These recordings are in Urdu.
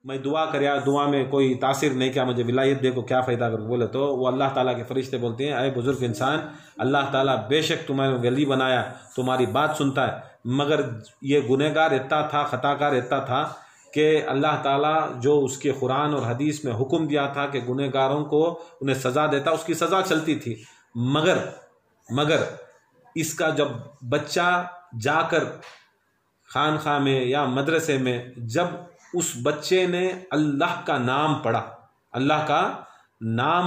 میں دعا کریا، دعا میں کوئی تاثر نہیں کیا، مجھے ولایت دے کو کیا فائدہ کر بولے تو وہ اللہ تعالیٰ کے فرشتے بولتے ہیں اے بزرگ انسان، اللہ تعالیٰ بے شک تمہیں ولی بنایا، تمہاری بات سنتا ہے، مگر یہ گنہگار اتنا تھا، خطا کار اتنا تھا کہ اللہ تعالیٰ جو اس کے قرآن اور حدیث میں حکم دیا تھا کہ گنہگاروں کو انہیں سزا دیتا، اس کی سزا چلتی تھی، مگر اس کا جب بچہ جا کر خانقاہ میں یا مدرسے میں جب اس بچے نے اللہ کا نام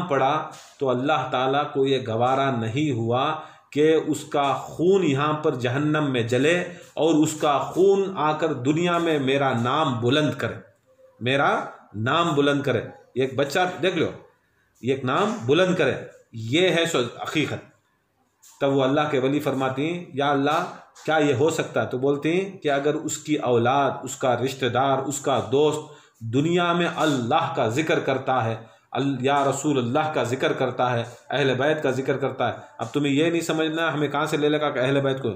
پڑھا تو اللہ تعالیٰ کو یہ گوارا نہیں ہوا کہ اس کا خون یہاں پر جہنم میں جلے اور اس کا خون آ کر دنیا میں میرا نام بلند کرے، ایک بچہ دیکھ لو، ایک نام بلند کرے، یہ ہے سو حقیقت۔ تب وہ اللہ کے ولی فرماتی ہیں یا اللہ کیا یہ ہو سکتا ہے؟ تو بولتی ہیں کہ اگر اس کی اولاد، اس کا رشتہ دار، اس کا دوست دنیا میں اللہ کا ذکر کرتا ہے، یا رسول اللہ کا ذکر کرتا ہے، اہل بیت کا ذکر کرتا ہے، اب تمہیں یہ نہیں سمجھنا ہمیں کہاں سے لے لے گا کہ اہل بیت کو،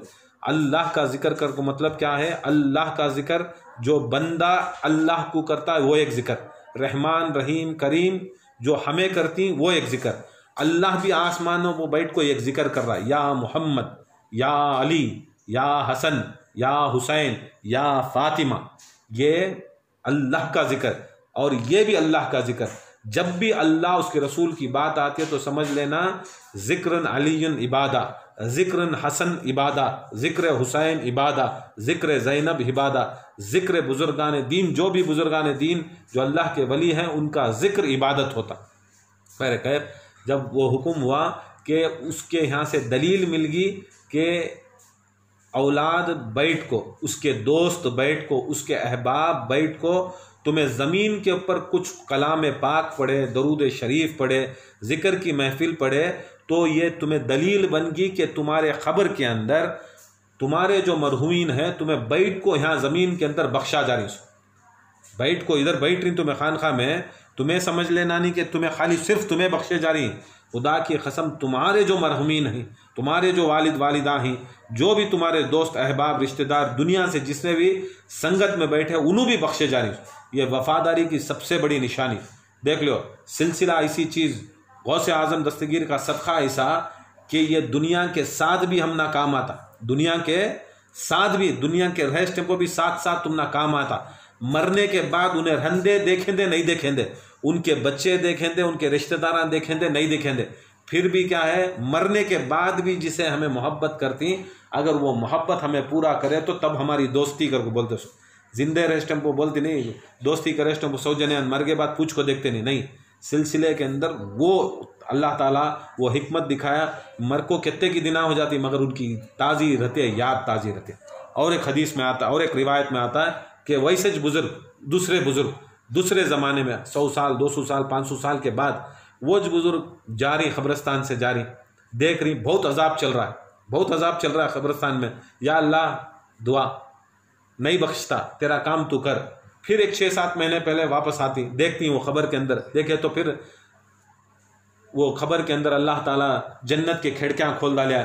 اللہ کا ذکر کر کو مطلب کیا ہے؟ اللہ کا ذکر جو بندہ اللہ کو کرتا ہے وہ ایک ذکر، رحمان رحیم کریم جو ہمیں کرتی وہ ایک ذکر، اللہ بھی آسمانوں وہ بیٹھ کو ایک ذکر کر رہا ہے، یا محمد، یا علی، یا حسن، یا حسین، یا فاطمہ، یہ اللہ کا ذکر، اور یہ بھی اللہ کا ذکر۔ جب بھی اللہ اس کے رسول کی بات آتی ہے تو سمجھ لینا ذکر علی عبادہ، ذکر حسن عبادہ، ذکر حسین عبادہ، ذکر زینب عبادہ، ذکر بزرگان دین، جو بھی بزرگان دین جو اللہ کے ولی ہیں ان کا ذکر عبادت ہوتا۔ خیر جب وہ حکم ہوا کہ اس کے یہاں سے دلیل مل گئی کہ اولاد بیٹھ کو، اس کے دوست بیٹھ کو، اس کے احباب بیٹھ کو تمہیں زمین کے اوپر کچھ کلام پاک پڑھے، درود شریف پڑھے، ذکر کی محفل پڑھے، تو یہ تمہیں دلیل بن گئی کہ تمہارے قبر کے اندر تمہارے جو مرحومین ہیں تمہیں بیٹھ کو یہاں زمین کے اندر بخشا جا رہی سو، بیٹھ کو ادھر بیٹھ رہی تمہیں خانقاہ میں، تمہیں سمجھ لینا نہیں کہ تمہیں خالی صرف تمہیں بخشے جا رہی ہیں، خدا کی قسم تمہارے جو مرحومین ہیں، تمہارے جو والد والدہ ہیں، جو بھی تمہارے دوست احباب رشتہ دار دنیا سے جس نے بھی سنگت میں بیٹھے انہوں بھی بخشے جا رہی ہیں۔ یہ وفاداری کی سب سے بڑی نشانی، دیکھ لو سلسلہ ایسی چیز، غوث اعظم دستگیر کا صدقہ ایسا کہ یہ دنیا کے ساتھ بھی ہم ناکام آتا، دنیا کے ساتھ بھی، دنیا کے رہستے کو بھی ساتھ تم ناکام آتا، مرنے کے بعد انہیں رہندے دیکھیں دے نہیں دیکھیں دے، ان کے بچے دیکھیں دے، ان کے رشتہ داران دیکھیں دے نہیں دیکھیں دے، پھر بھی کیا ہے مرنے کے بعد بھی جسے ہمیں محبت کرتی، اگر وہ محبت ہمیں پورا کرے تو تب ہماری دوستی کر کو بولتے سو، زندہ ریسٹم کو بولتے نہیں، دوستی کا ریسٹم کو سو جنے مر کے بعد پوچھ کو دیکھتے نہیں، سلسلے کے اندر وہ اللہ تعالیٰ وہ حکمت دکھایا، مر کو کتے کی دنا ہو جاتی مگر ان کی تازی رہتے، یاد تازی رہتے۔ اور ایک حدیث میں آتا ہے، اور ایک روایت میں آتا ہے کہ ویسے بزرگ دوسرے زمانے میں 100 سال 200 سال 500 سال کے بعد وہ بزرگ جاری قبرستان سے جاری دیکھ رہی، بہت عذاب چل رہا ہے قبرستان میں، یا اللہ دعا نہیں بخشتا، تیرا کام تو کر، پھر ایک 6-7 مہینے پہلے واپس آتی، دیکھتی وہ خبر کے اندر، دیکھے تو پھر وہ خبر کے اندر اللہ تعالیٰ جنت کے کھڑکیاں کھول ڈالیا،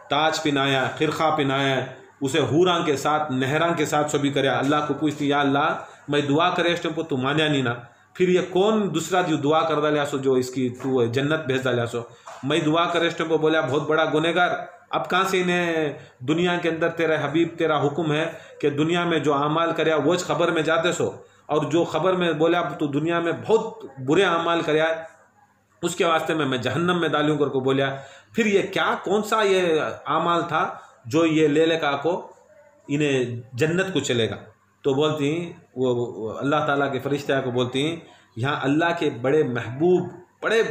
تاج پہنایا، خرقہ پہنایا، اسے حوراں کے ساتھ نہراں کے ساتھ سبھی کریا، اللہ کو پوچھتی یا اللہ میں دعا کرے اس ٹائم تو مانیا نہیں نا، پھر یہ کون دوسرا جو دعا کر ڈالیا سو جو اس کی تو جنت بھیج ڈالیا سو، میں دعا کرے اس ٹائم کو بولا بہت بڑا گنہگار، اب کہاں سے انہیں دنیا کے اندر تیرا حبیب تیرا حکم ہے کہ دنیا میں جو اعمال کریا وہ خبر میں جاتے سو، اور جو خبر میں بولا تو دنیا میں بہت برے اعمال کریا اس کے واسطے میں جہنم میں ڈالوں کر کو بولیا، پھر یہ کیا کون سا یہ اعمال تھا جو یہ لے کا کو انہیں جنت کو چلے گا؟ تو بولتی ہیں وہ اللہ تعالیٰ کے فرشتہ کو بولتی ہیں یہاں اللہ کے بڑے محبوب بڑے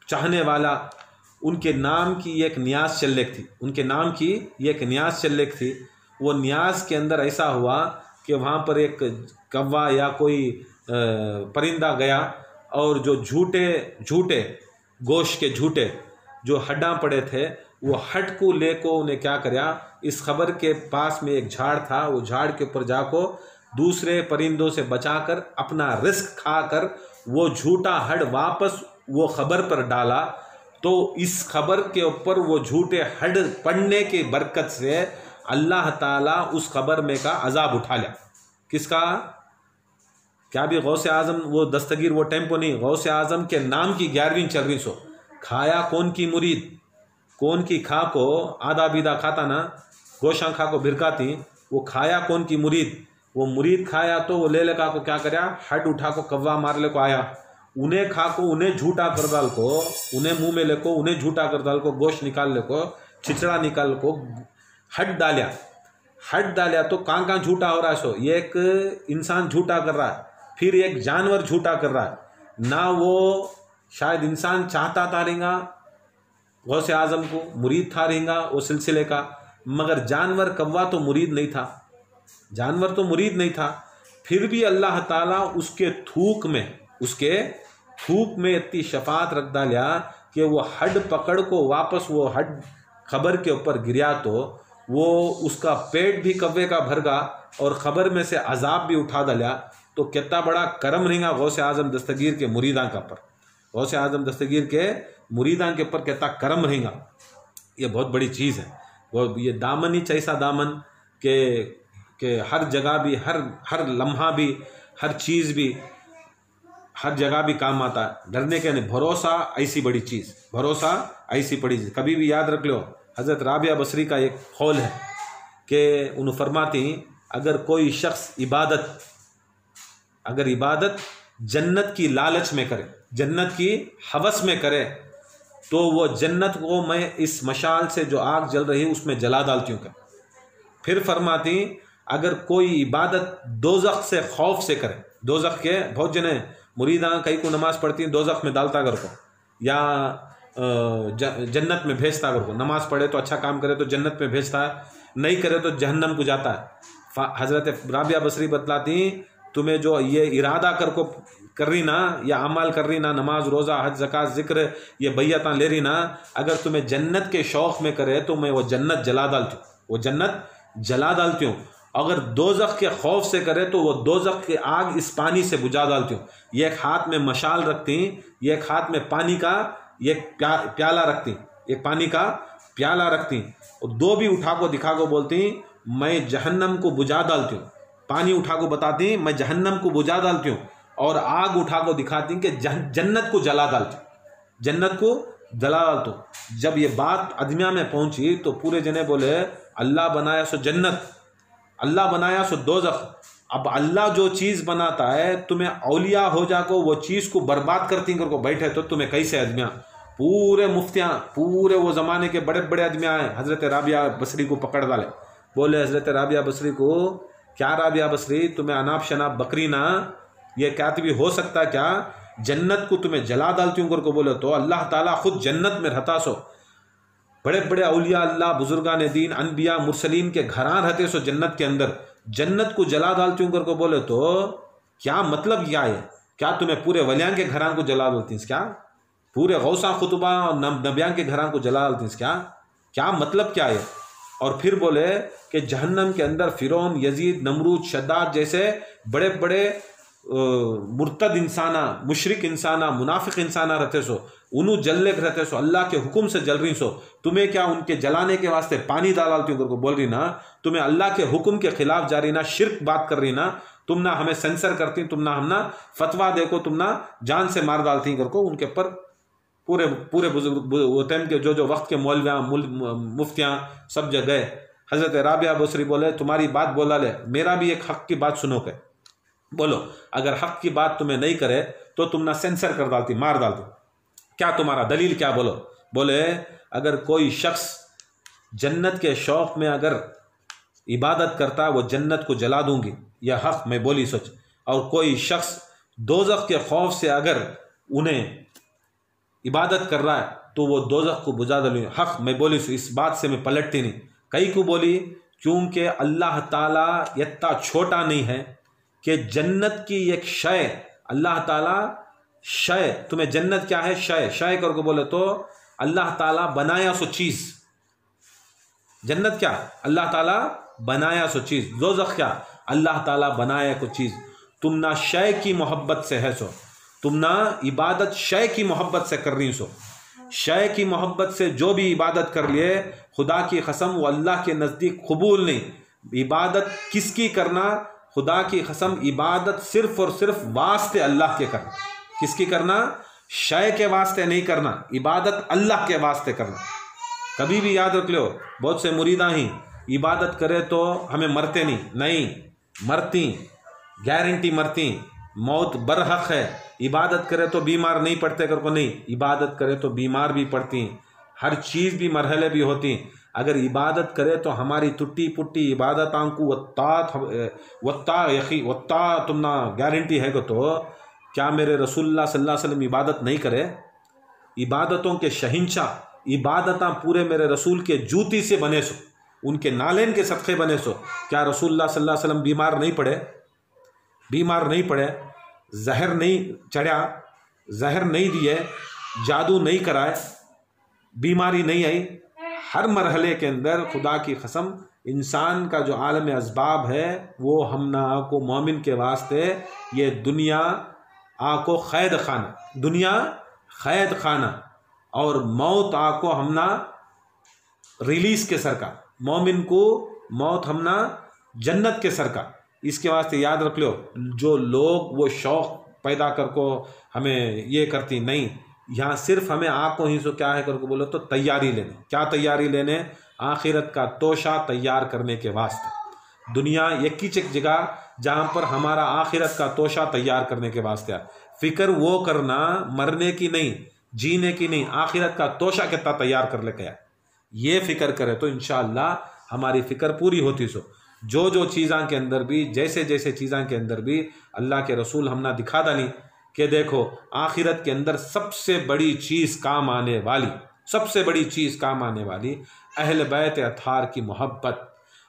چاہنے والا ان کے نام کی ایک نیاز چلیک تھی، ان کے نام کی ایک نیاز چلیک تھی، وہ نیاز کے اندر ایسا ہوا کہ وہاں پر ایک کوا یا کوئی پرندہ گیا اور جو جھوٹے گوشت کے جھوٹے جو ہڈاں پڑے تھے وہ ہڈ کو لے کو انہیں کیا کریا، اس خبر کے پاس میں ایک جھاڑ تھا، وہ جھاڑ کے اوپر جا کو دوسرے پرندوں سے بچا کر اپنا رزق کھا کر وہ جھوٹا ہڈ واپس وہ خبر پر ڈالا، تو اس خبر کے اوپر وہ جھوٹے ہڈ پڑنے کی برکت سے اللہ تعالیٰ اس خبر میں کا عذاب اٹھا لیا، کس کا؟ کیا بھی غوث اعظم وہ دستگیر وہ ٹیمپو نہیں، غوث اعظم کے نام کی 11ویں 14ویں سو کھایا کون کی مرید، کون کی کھا کو آدھا بیدہ کھاتا نا، گوشاں کھا کو بھرکاتی، وہ کھایا کون کی مرید، وہ مرید کھایا تو وہ لے کا کو کیا کریا، ہڈ اٹھا کو کوا مار لے کو آیا، انہیں کھا کو انہیں جھوٹا کر ڈال کو، انہیں منہ میں لے کو انہیں جھوٹا کر ڈال کو، گوشت نکال لے کو، چھچڑا نکال کو، ہڈ ڈالیا تو کہاں جھوٹا ہو رہا ہے، سو یہ ایک انسان جھوٹا کر رہا ہے، پھر ایک جانور جھوٹا کر رہا ہے، نہ وہ شاید انسان چاہتا تھا رہیں گا غوث اعظم کو، مرید تھا رہیں گا وہ سلسلے کا، مگر جانور کوا تو مرید نہیں تھا، جانور تو مرید نہیں تھا، پھر بھی اللہ تعالیٰ اس کے تھوک میں اتنی شفاعت رکھ ڈالیا کہ وہ ہڈ پکڑ کو واپس وہ ہڈ خبر کے اوپر گریا تو وہ اس کا پیٹ بھی کوے کا بھر گا اور خبر میں سے عذاب بھی اٹھا ڈالیا، تو کتنا بڑا کرم رہیں گا غوث اعظم دستگیر کے مریداں کا پر، غوث اعظم دستگیر کے مریداں کے پر کتنا کرم رہیں گا، یہ بہت بڑی چیز ہے، وہ یہ دامن ہی ایسا دامن کہ ہر جگہ بھی ہر لمحہ بھی ہر چیز بھی ہر جگہ بھی کام آتا ہے، ڈرنے کے نہیں، بھروسہ ایسی بڑی چیز، بھروسہ ایسی بڑی چیز، کبھی بھی یاد رکھ لو، حضرت رابعہ بصری کا ایک قول ہے کہ انہوں فرماتی اگر کوئی شخص عبادت جنت کی لالچ میں کرے، جنت کی ہوس میں کرے، تو وہ جنت کو میں اس مشال سے جو آگ جل رہی ہے اس میں جلا ڈالتی ہوں۔ پھر فرماتی اگر کوئی عبادت دوزخ سے خوف سے کرے، دوزخ کے بہت جنے مریداں کئی کو نماز پڑھتی ہیں دوزخ میں ڈالتا کر کو یا جنت میں بھیجتا کر کو، نماز پڑھے تو اچھا کام کرے تو جنت میں بھیجتا ہے، نہیں کرے تو جہنم کو جاتا ہے۔ حضرت رابعہ بصری بتلاتی تمہیں جو یہ ارادہ کر رہی نا، یا عمل کر رہی نا، نماز روزہ حج زکات ذکر یہ بیعتاں لے رہی نا، اگر تمہیں جنت کے شوق میں کرے تو میں وہ جنت جلا ڈالتی ہوں، اگر دوزخ کے خوف سے کرے تو وہ دوزخ کے آگ اس پانی سے بجھا ڈالتی ہوں۔ یہ ایک ہاتھ میں مشال رکھتی، یہ ایک ہاتھ میں پانی کا یہ پیالہ رکھتی، ایک پانی کا پیالہ رکھتی، اور دو بھی اٹھا کو دکھا کو بولتی میں جہنم کو بجھا ڈالتی ہوں، پانی اٹھا کو بتاتی میں جہنم کو بجھا ڈالتی ہوں، اور آگ اٹھا کو دکھاتی کہ جنت کو جلا ڈالتی ہوں، جنت کو جلا ڈالتی ہوں۔ جب یہ بات ادمیہ میں پہنچی تو پورے جنے بولے اللہ بنایا سو جنت، اللہ بنایا سو دوزخ، اب اللہ جو چیز بناتا ہے تمہیں اولیاء ہو جا کو وہ چیز کو برباد کرتی کر کو بیٹھے تو تمہیں کیسے ادمیاں، پورے مفتیاں پورے وہ زمانے کے بڑے بڑے ادمیاں ہیں، حضرت رابعہ بصری کو پکڑ ڈالے، بولے حضرت رابعہ بصری کو کیا رابعہ بصری تمہیں اناپ شناپ بکری نا، یہ کیا بھی ہو سکتا کیا، جنت کو تمہیں جلا ڈالتی ہوں کر کو بولے تو اللہ تعالیٰ خود جنت میں رہتا سو، بڑے بڑے اولیاء اللہ بزرگان دین انبیاء مرسلین کے گھراں رہتے سو جنت کے اندر، جنت کو جلا ڈالتی ہوں کر کو بولے تو کیا مطلب کیا ہے، کیا تمہیں پورے ولیاں کے گھراں کو جلا ڈالتی ہیں کیا، پورے غوثاں خطبہ اور نبیاں کے گھراں کو جلا ڈالتی ہیں کیا مطلب کیا ہے، اور پھر بولے کہ جہنم کے اندر فرعون یزید نمرود شداد جیسے بڑے بڑے مرتد انسانہ مشرک انسانہ منافق انسانہ رہتے سو، انہوں جلنے رہتے سو، اللہ کے حکم سے جل رہی سو، تمہیں کیا ان کے جلانے کے واسطے پانی ڈالتی ہوں کو بول رہی نا، تمہیں اللہ کے حکم کے خلاف جا رہی نا، شرک بات کر رہی نا، تم نہ ہمیں سینسر کرتی، تم نہ ہم نہ فتویٰ دے کو، تم نہ جان سے مار ڈالتی کر کو، ان کے پر پورے بزرگ وہ ٹائم کے جو وقت کے مولویاں مفتیاں سب جگہ گئے۔ حضرت رابعہ بصری بولے تمہاری بات بولا لے، میرا بھی ایک حق کی بات سنو کہ بولو، اگر حق کی بات تمہیں نہیں کرے تو تم نہ سینسر کر ڈالتی، مار ڈالتی، کیا تمہارا دلیل کیا بولو، بولے اگر کوئی شخص جنت کے شوق میں اگر عبادت کرتا وہ جنت کو جلا دوں گی، یہ حق میں بولی سچ، اور کوئی شخص دوزخ کے خوف سے اگر انہیں عبادت کر رہا ہے تو وہ دوزخ کو بجھا دوں، حق میں بولی سو، اس بات سے میں پلٹتی نہیں، کئی کو بولی کیونکہ اللہ تعالیٰ اتنا چھوٹا نہیں ہے کہ جنت کی ایک شے، اللہ تعالیٰ شے، تمہیں جنت کیا ہے، شے کر کو بولے تو اللہ تعالیٰ بنایا سو چیز، جنت کیا اللہ تعالیٰ بنایا سو چیز، دوزخ کیا اللہ تعالیٰ بنایا کو چیز، تم نہ شے کی محبت سے ہے سو، تم نہ عبادت شے کی محبت سے کر رہی سو، شے کی محبت سے جو بھی عبادت کر لیے خدا کی قسم وہ اللہ کے نزدیک قبول نہیں، عبادت کس کی کرنا، خدا کی قسم عبادت صرف اور صرف واسطے اللہ کے کرنا. کس کی کرنا؟ شے کے واسطے نہیں کرنا، عبادت اللہ کے واسطے کرنا. کبھی بھی یاد رکھ لو، بہت سے مریداں ہی عبادت کرے تو ہمیں مرتے نہیں مرتی، گارنٹی مرتی، موت برحق ہے. عبادت کرے تو بیمار نہیں پڑتے کر کو نہیں، عبادت کرے تو بیمار بھی پڑتی، ہر چیز بھی مرحلے بھی ہوتی. اگر عبادت کرے تو ہماری ٹوٹی پٹی عبادت آنکو وطا تم نہ گارنٹی ہے کہ تو کیا میرے رسول اللہ صلی اللہ علیہ وسلم عبادت نہیں کرے؟ عبادتوں کے شہنشاہ، عبادتاں پورے میرے رسول کے جوتی سے بنے سو، ان کے نالین کے صدقے بنے سو. کیا رسول اللہ صلی اللہ علیہ وسلم بیمار نہیں پڑے، زہر نہیں چڑھا، زہر نہیں دیے، جادو نہیں کرائے، بیماری نہیں آئی. ہر مرحلے کے اندر خدا کی قسم انسان کا جو عالم اسباب ہے وہ ہم نہ کو مومن کے واسطے یہ دنیا کو قید خانہ اور موت کو ہم نہ ریلیز کے سر کا، مومن کو موت ہم نہ جنت کے سر کا. اس کے واسطے یاد رکھ لو، جو لوگ وہ شوق پیدا کر کو ہمیں یہ کرتی نہیں، یہاں صرف ہمیں آنکھوں ہی سو کیا ہے کر کو بولو تو تیاری لینے. کیا تیاری لینے؟ آخرت کا توشہ تیار کرنے کے واسطے. دنیا ایک ہی جگہ جہاں پر ہمارا آخرت کا توشہ تیار کرنے کے واسطے ہے. فکر وہ کرنا مرنے کی نہیں، جینے کی نہیں، آخرت کا توشہ کتنا تیار کر لے گیا، یہ فکر کرے تو انشاءاللہ ہماری فکر پوری ہوتی سو. جو چیزاں کے اندر بھی جیسے چیزاں کے اندر بھی اللہ کے رسول ہم نہ دکھا دا نہیں کہ دیکھو آخرت کے اندر سب سے بڑی چیز کام آنے والی اہل بیت اطہار کی محبت،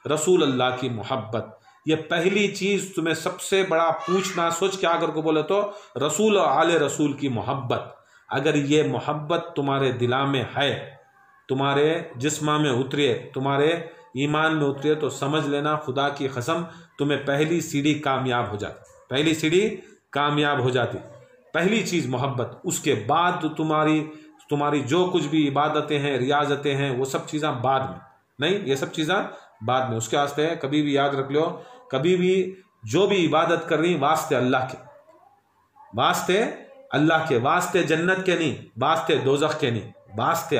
رسول اللہ کی محبت. یہ پہلی چیز تمہیں سب سے بڑا پوچھنا سوچ کیا اگر کو بولے تو رسول اور آل رسول کی محبت. اگر یہ محبت تمہارے دلا میں ہے، تمہارے جسمہ میں اترے، تمہارے ایمان میں اترے، تو سمجھ لینا خدا کی قسم تمہیں پہلی سیڑھی کامیاب ہو جاتی. پہلی چیز محبت. اس کے بعد تمہاری جو کچھ بھی عبادتیں ہیں، ریاضتیں ہیں، وہ سب چیزاں بعد میں نہیں، یہ سب چیزاں بعد میں. اس کے واسطے کبھی بھی یاد رکھ لو، کبھی بھی جو بھی عبادت کر رہی واسطے اللہ کے واسطے جنت کے نہیں، واسطے دوزخ کے نہیں، واسطے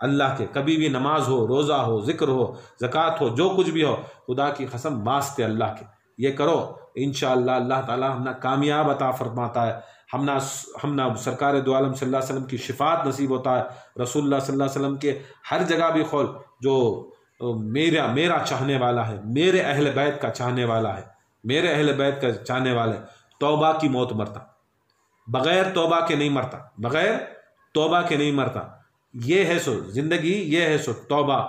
اللہ کے. کبھی بھی نماز ہو، روزہ ہو، ذکر ہو، زکوٰۃ ہو، جو کچھ بھی ہو، خدا کی قسم واسطے اللہ کے یہ کرو. انشاءاللہ اللہ تعالی ہم کامیاب عطا فرماتا ہے. ہم سرکار دو عالم صلی اللہ علیہ وسلم کی شفاعت نصیب ہوتا ہے. رسول اللہ صلی اللہ علیہ وسلم کے ہر جگہ بھی قول جو میرا چاہنے والا ہے، میرے اہل بیت کا چاہنے والا ہے، میرے اہل بیت کا چاہنے والا ہے، توبہ کی موت مرتا، بغیر توبہ کے نہیں مرتا. یہ ہے سو زندگی، یہ ہے سو توبہ.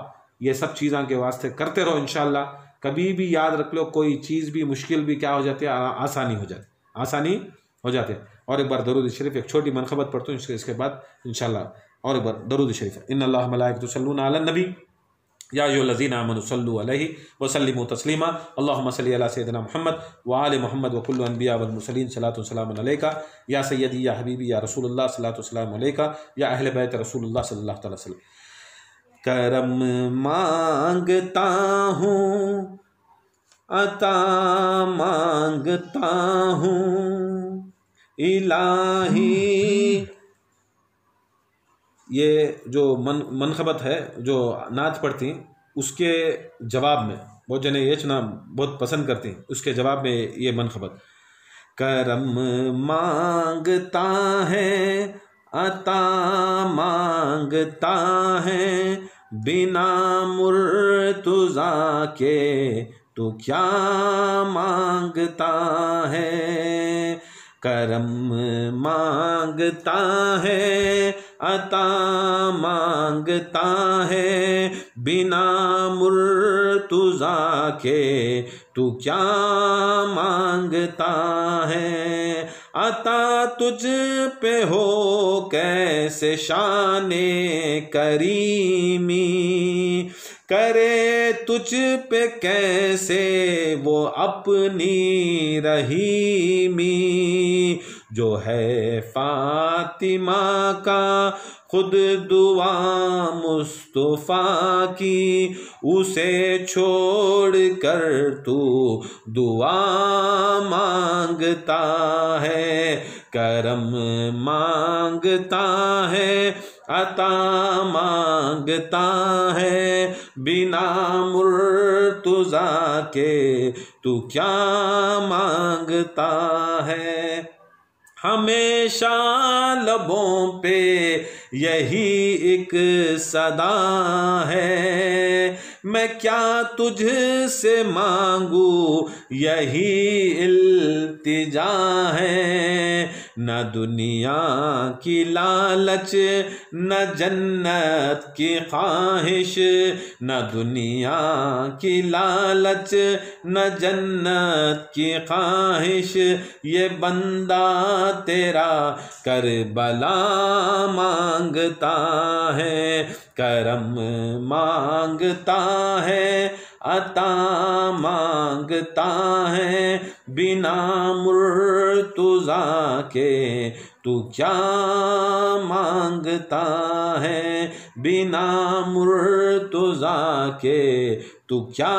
یہ سب چیزاں کے واسطے کرتے رہو انشاءاللہ. کبھی بھی یاد رکھ لو، کوئی چیز بھی مشکل بھی کیا ہو جاتی ہے، آسانی ہو جاتی ہے. اور ایک بار درود شریف ایک چھوٹی منقبت پڑھتا ہوں، اس کے بعد انشاءاللہ اور ایک بار درود شریف. ان اللہ ملائکۃ یصلون علی النبی یا ایھا الذین آمنوا صلوا علیہ وسلموا تسلیما. اللهم صل علی سیدنا محمد وآل محمد وکل الانبیاء والمرسلین. صلاۃ و سلام علیک یا سیدی یا حبیبی یا رسول اللہ. صلاۃ و سلام علیک یا اہل بیت رسول اللہ صلی اللہ تعالی وسلم. کرم مانگتا ہوں، عطا مانگتا ہوں الہی. یہ جو منقبت ہے جو نعت پڑھتی اس کے جواب میں بہت جنے یہ چنا بہت پسند کرتی، اس کے جواب میں یہ منقبت: کرم مانگتا ہے، عطا مانگتا ہے، بنا مرتضیٰ کے تو کیا مانگتا ہے. کرم مانگتا ہے، عطا مانگتا ہے، بنا مرتضیٰ کے تو کیا مانگتا ہے. عطا تجھ پہ ہو کیسے شان کریمی، کرے تجھ پہ کیسے وہ اپنی رحیمی. جو ہے فاطمہ کا خود دعا مصطفیٰ کی اسے چھوڑ کر تو دعا مانگتا ہے، کرم مانگتا ہے، عطا مانگتا ہے، بنا مرتضیٰ کے تو کیا مانگتا ہے۔ ہمیشہ لبوں پہ یہی ایک صدا ہے، میں کیا تجھ سے مانگوں یہی التجا ہے، نہ دنیا کی لالچ نہ جنت کی خواہش، نہ دنیا کی لالچ نہ جنت کی خواہش، یہ بندہ تیرا کربلا مانگتا ہے، کرم مانگتا ہے، عطا مانگتا ہے، بنا مرتضیٰ کے تو کیا مانگتا ہے، بنا مرتضیٰ کے تو کیا